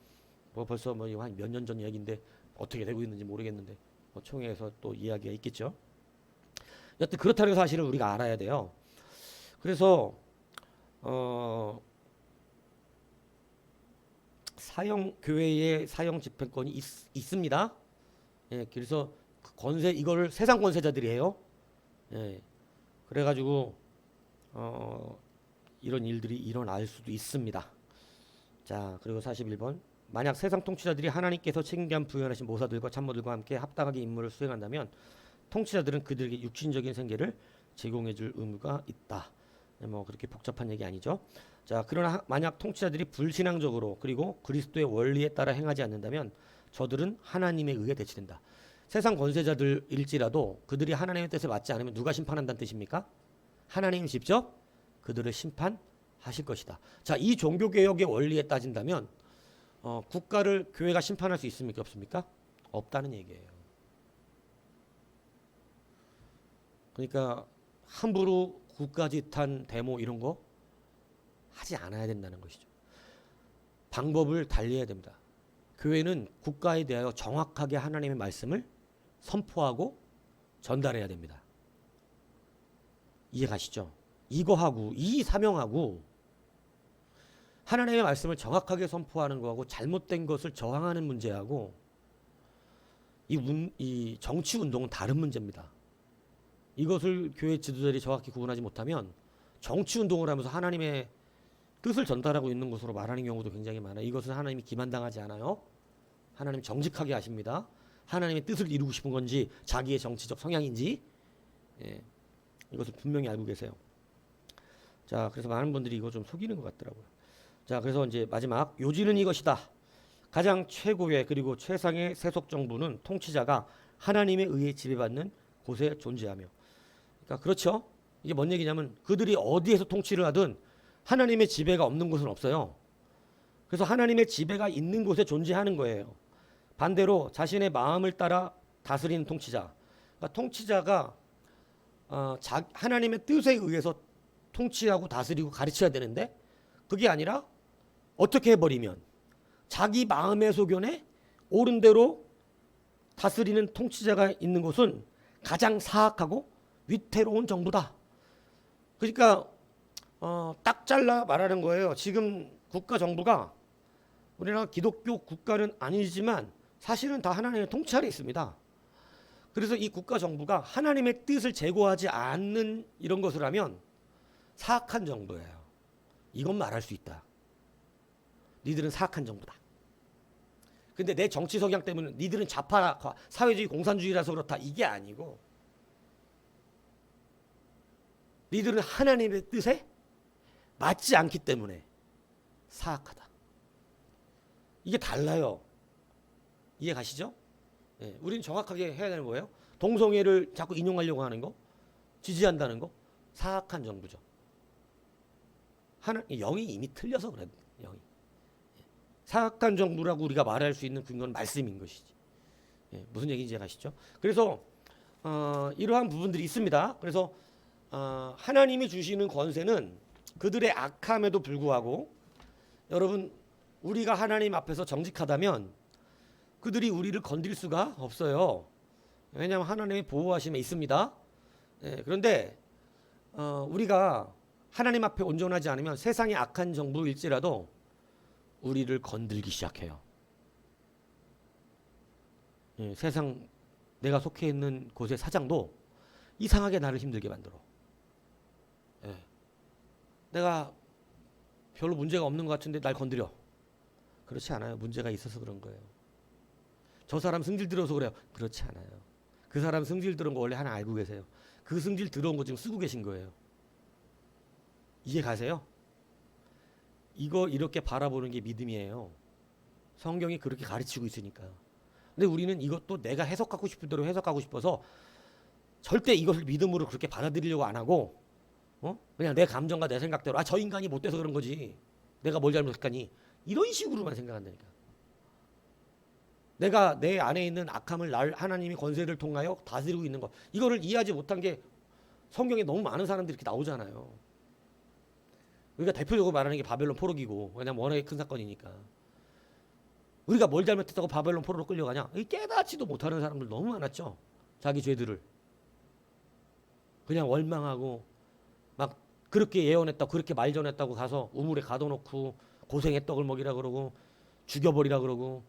뭐 벌써 뭐 한 몇 년 전 이야기인데 어떻게 되고 있는지 모르겠는데 뭐 총회에서 또 이야기가 있겠죠. 여튼 그렇다는 사실을 우리가 알아야 돼요. 그래서 사형 교회의 사형 집행권이 있습니다. 예, 그래서 그 권세 이거를 세상 권세자들이 해요. 예, 그래가지고 이런 일들이 일어날 수도 있습니다. 자, 그리고 41번 만약 세상 통치자들이 하나님께서 책임감 부여하신 모사들과 참모들과 함께 합당하게 임무를 수행한다면 통치자들은 그들에게 육신적인 생계를 제공해줄 의무가 있다. 뭐 그렇게 복잡한 얘기 아니죠. 자, 그러나 만약 통치자들이 불신앙적으로 그리고 그리스도의 원리에 따라 행하지 않는다면 저들은 하나님에 의해 대치된다. 세상 권세자들일지라도 그들이 하나님의 뜻에 맞지 않으면 누가 심판한다는 뜻입니까? 하나님이 직접 그들을 심판하실 것이다. 자, 이 종교개혁의 원리에 따진다면 국가를 교회가 심판할 수 있습니까? 없습니까? 없다는 얘기예요. 그러니까 함부로 국가지탄 데모 이런 거 하지 않아야 된다는 것이죠. 방법을 달리해야 됩니다. 교회는 국가에 대하여 정확하게 하나님의 말씀을 선포하고 전달해야 됩니다. 이해 가시죠? 이거하고 이 사명하고 하나님의 말씀을 정확하게 선포하는 거하고 잘못된 것을 저항하는 문제하고 이 정치 운동은 다른 문제입니다. 이것을 교회 지도자들이 정확히 구분하지 못하면 정치 운동을 하면서 하나님의 뜻을 전달하고 있는 것으로 말하는 경우도 굉장히 많아요. 이것은 하나님이 기만당하지 않아요. 하나님 정직하게 하십니다. 하나님의 뜻을 이루고 싶은 건지 자기의 정치적 성향인지 이것을 분명히 알고 계세요. 자, 그래서 많은 분들이 이거 좀 속이는 것 같더라고요. 자, 그래서 이제 마지막 요지는 이것이다. 가장 최고의 그리고 최상의 세속 정부는 통치자가 하나님에 의해 지배받는 곳에 존재하며. 그러니까 그렇죠. 이게 뭔 얘기냐면 그들이 어디에서 통치를 하든 하나님의 지배가 없는 곳은 없어요. 그래서 하나님의 지배가 있는 곳에 존재하는 거예요. 반대로 자신의 마음을 따라 다스리는 통치자. 그러니까 통치자가 하나님의 뜻에 의해서 통치하고 다스리고 가르쳐야 되는데 그게 아니라 어떻게 해버리면 자기 마음의 소견에 옳은 대로 다스리는 통치자가 있는 곳은 가장 사악하고 위태로운 정부다. 그러니까 딱 잘라 말하는 거예요. 지금 국가 정부가 우리나라 기독교 국가는 아니지만 사실은 다 하나님의 통치 아래 있습니다. 그래서 이 국가 정부가 하나님의 뜻을 제고하지 않는 이런 것을 하면 사악한 정부예요. 이건 말할 수 있다. 니들은 사악한 정부다. 근데 내 정치 성향 때문에 니들은 좌파 사회주의 공산주의라서 그렇다. 이게 아니고 니들은 하나님의 뜻에 맞지 않기 때문에 사악하다. 이게 달라요. 이해 가시죠? 예, 우리는 정확하게 해야 되는 거예요. 동성애를 자꾸 인용하려고 하는 거, 지지한다는 거, 사악한 정부죠. 영이 이미 틀려서 그래. 영이. 사악한 정부라고 우리가 말할 수 있는 근거는 말씀인 것이지. 예, 무슨 얘기인지 아시죠? 그래서 이러한 부분들이 있습니다. 그래서 하나님이 주시는 권세는 그들의 악함에도 불구하고 여러분 우리가 하나님 앞에서 정직하다면 그들이 우리를 건드릴 수가 없어요. 왜냐하면 하나님의 보호하심에 있습니다. 예, 그런데 우리가 하나님 앞에 온전하지 않으면 세상의 악한 정부일지라도 우리를 건들기 시작해요. 예, 세상 내가 속해 있는 곳의 사장도 이상하게 나를 힘들게 만들어. 예, 내가 별로 문제가 없는 것 같은데 날 건드려. 그렇지 않아요. 문제가 있어서 그런 거예요. 저 사람 승질 들어서 그래요. 그렇지 않아요. 그 사람 승질 들은 거 원래 하나 알고 계세요. 그 승질 들어온 거 지금 쓰고 계신 거예요. 이해 가세요? 이거 이렇게 바라보는 게 믿음이에요. 성경이 그렇게 가르치고 있으니까. 근데 우리는 이것도 내가 해석하고 싶은 대로 해석하고 싶어서 절대 이것을 믿음으로 그렇게 받아들이려고 안 하고 그냥 내 감정과 내 생각대로 저 인간이 못돼서 그런 거지. 내가 뭘 잘못했까니. 이런 식으로만 생각한다니까. 내가 내 안에 있는 악함을 하나님이 권세를 통하여 다스리고 있는 것. 이거를 이해하지 못한 게 성경에 너무 많은 사람들이 이렇게 나오잖아요. 우리가 대표적으로 말하는 게 바벨론 포로기고 왜냐면 워낙에 큰 사건이니까. 우리가 뭘 잘못했다고 바벨론 포로로 끌려가냐? 깨닫지도 못하는 사람들 너무 많았죠. 자기 죄들을. 그냥 원망하고 막 그렇게 예언했다고 그렇게 말 전했다고 가서 우물에 가둬놓고 고생의 떡을 먹이라 그러고 죽여버리라 그러고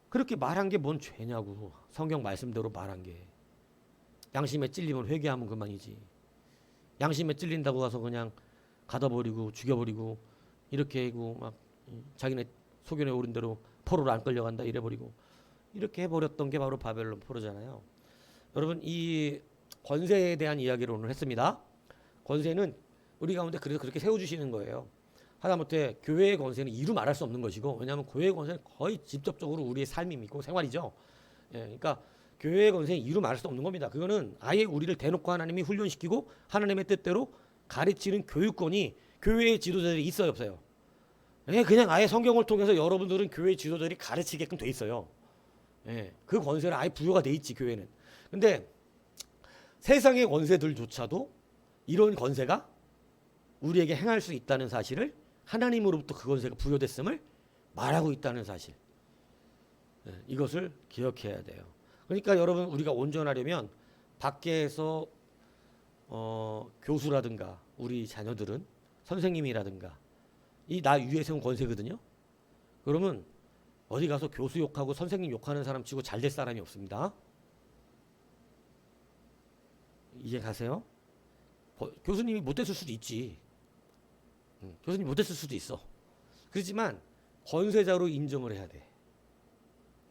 그렇게 말한 게 뭔 죄냐고. 성경 말씀대로 말한 게. 양심에 찔리면 회개하면 그만이지. 양심에 찔린다고 가서 그냥 가둬버리고 죽여버리고 이렇게 하고 막 자기네 소견에 오른 대로 포로로 안 끌려간다 이래버리고 이렇게 해버렸던 게 바로 바벨론 포로잖아요. 여러분 이 권세에 대한 이야기를 오늘 했습니다. 권세는 우리 가운데 그래서 그렇게 세워주시는 거예요. 하다못해 교회의 권세는 이루 말할 수 없는 것이고, 왜냐하면 교회의 권세는 거의 직접적으로 우리의 삶이고 생활이죠. 예, 그러니까 교회의 권세는 이루 말할 수 없는 겁니다. 그거는 아예 우리를 대놓고 하나님이 훈련시키고 하나님의 뜻대로 가르치는 교육권이 교회의 지도자들이 있어요, 없어요? 예, 그냥 아예 성경을 통해서 여러분들은 교회 지도자들이 가르치게끔 돼 있어요. 예, 그 권세는 아예 부여가 돼 있지, 교회는. 근데 세상의 권세들조차도 이런 권세가 우리에게 행할 수 있다는 사실을, 하나님으로부터 그 권세가 부여됐음을 말하고 있다는 사실, 이것을 기억해야 돼요. 그러니까 여러분 우리가 온전하려면 밖에서 교수라든가 우리 자녀들은 선생님이라든가 이 나 위에 세운 권세거든요. 그러면 어디 가서 교수 욕하고 선생님 욕하는 사람 치고 잘 될 사람이 없습니다. 이해 가세요? 교수님이 못됐을 수도 있지. 교수님 못됐을 수도 있어. 그렇지만 권세자로 인정을 해야 돼.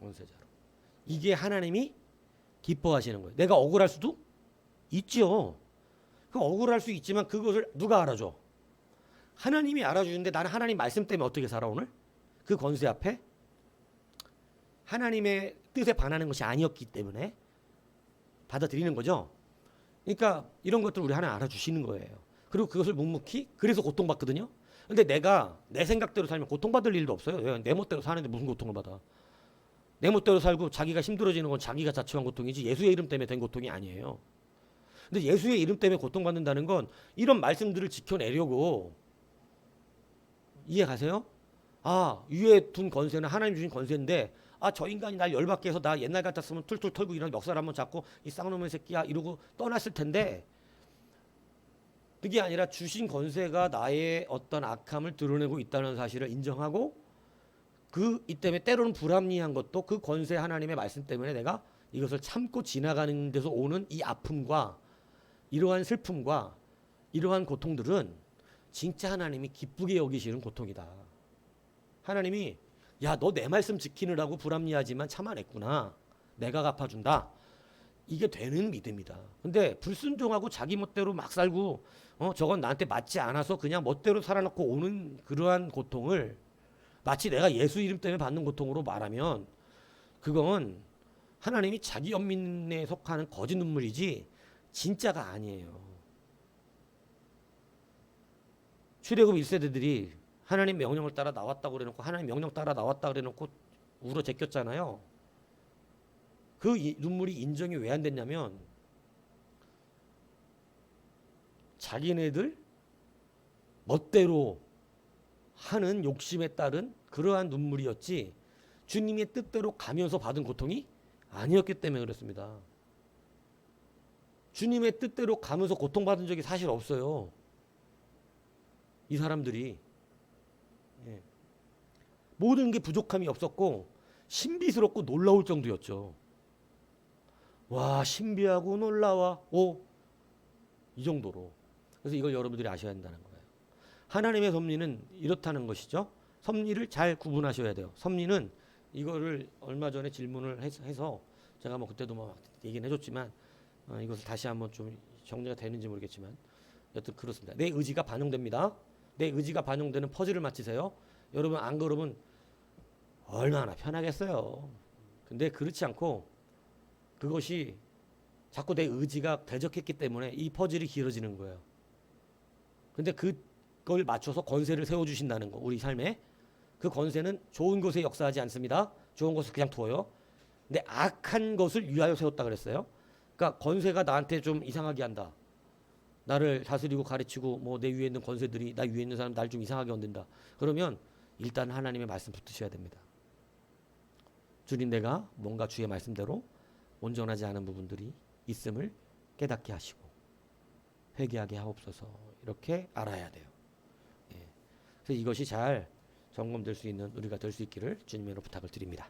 권세자로. 이게 하나님이 기뻐하시는 거예요. 내가 억울할 수도 있죠. 그 억울할 수 있지만 그것을 누가 알아줘? 하나님이 알아주는데 나는 하나님 말씀 때문에 어떻게 살아 오늘? 그 권세 앞에 하나님의 뜻에 반하는 것이 아니었기 때문에 받아들이는 거죠. 그러니까 이런 것들 우리 하나님 알아주시는 거예요. 그리고 그것을 묵묵히, 그래서 고통받거든요. 근데 내가 내 생각대로 살면 고통받을 일도 없어요. 내 멋대로 사는데 무슨 고통을 받아. 내 멋대로 살고 자기가 힘들어지는 건 자기가 자초한 고통이지 예수의 이름 때문에 된 고통이 아니에요. 근데 예수의 이름 때문에 고통받는다는 건 이런 말씀들을 지켜내려고, 이해 가세요? 아, 위에 둔 권세는 하나님 주신 권세인데, 아, 저 인간이 날 열받게 해서 나 옛날 같았으면 툴툴 털고 이런 멱살 한번 잡고 이 쌍놈의 새끼야 이러고 떠났을 텐데, 그게 아니라 주신 권세가 나의 어떤 악함을 드러내고 있다는 사실을 인정하고, 이 때문에 때로는 불합리한 것도 그 권세 하나님의 말씀 때문에 내가 이것을 참고 지나가는 데서 오는 이 아픔과 이러한 슬픔과 이러한 고통들은 진짜 하나님이 기쁘게 여기시는 고통이다. 하나님이 야, 너 내 말씀 지키느라고 불합리하지만 참아냈구나. 내가 갚아준다. 이게 되는 믿음이다. 근데 불순종하고 자기 멋대로 막 살고 저건 나한테 맞지 않아서 그냥 멋대로 살아놓고 오는 그러한 고통을 마치 내가 예수 이름 때문에 받는 고통으로 말하면 그건 하나님이 자기 연민에 속하는 거짓 눈물이지 진짜가 아니에요. 출애굽 1세대들이 하나님 명령을 따라 나왔다고 그래놓고 하나님 명령 따라 나왔다 그래놓고 울어 제꼈잖아요. 그 눈물이 인정이 왜 안 됐냐면 자기네들 멋대로 하는 욕심에 따른 그러한 눈물이었지 주님의 뜻대로 가면서 받은 고통이 아니었기 때문에 그렇습니다. 주님의 뜻대로 가면서 고통받은 적이 사실 없어요. 이 사람들이 모든 게 부족함이 없었고 신비스럽고 놀라울 정도였죠. 와, 신비하고 놀라워. 이 정도로. 그래서 이걸 여러분들이 아셔야 한다는 거예요. 하나님의 섭리는 이렇다는 것이죠. 섭리를 잘 구분하셔야 돼요. 섭리는 이거를 얼마 전에 질문을 해서 제가 뭐 그때도 뭐 얘기는 해줬지만 이것을 다시 한번 좀 정리가 되는지 모르겠지만 여튼 그렇습니다. 내 의지가 반영됩니다. 내 의지가 반영되는 퍼즐을 맞히세요. 여러분 안 그러면 얼마나 편하겠어요. 근데 그렇지 않고 그것이 자꾸 내 의지가 대적했기 때문에 이 퍼즐이 길어지는 거예요. 근데 그걸 맞춰서 권세를 세워주신다는 거, 우리 삶에. 그 권세는 좋은 것에 역사하지 않습니다. 좋은 것을 그냥 두어요. 근데 악한 것을 위하여 세웠다 그랬어요. 그러니까 권세가 나한테 좀 이상하게 한다. 나를 다스리고 가르치고 뭐 내 위에 있는 권세들이 나 위에 있는 사람 날 좀 이상하게 건든다. 그러면 일단 하나님의 말씀 붙드셔야 됩니다. 주님, 내가 뭔가 주의 말씀대로 온전하지 않은 부분들이 있음을 깨닫게 하시고 회개하게 하옵소서. 이렇게 알아야 돼요. 그래서 이것이 잘 점검될 수 있는 우리가 될 수 있기를 주님으로 부탁을 드립니다.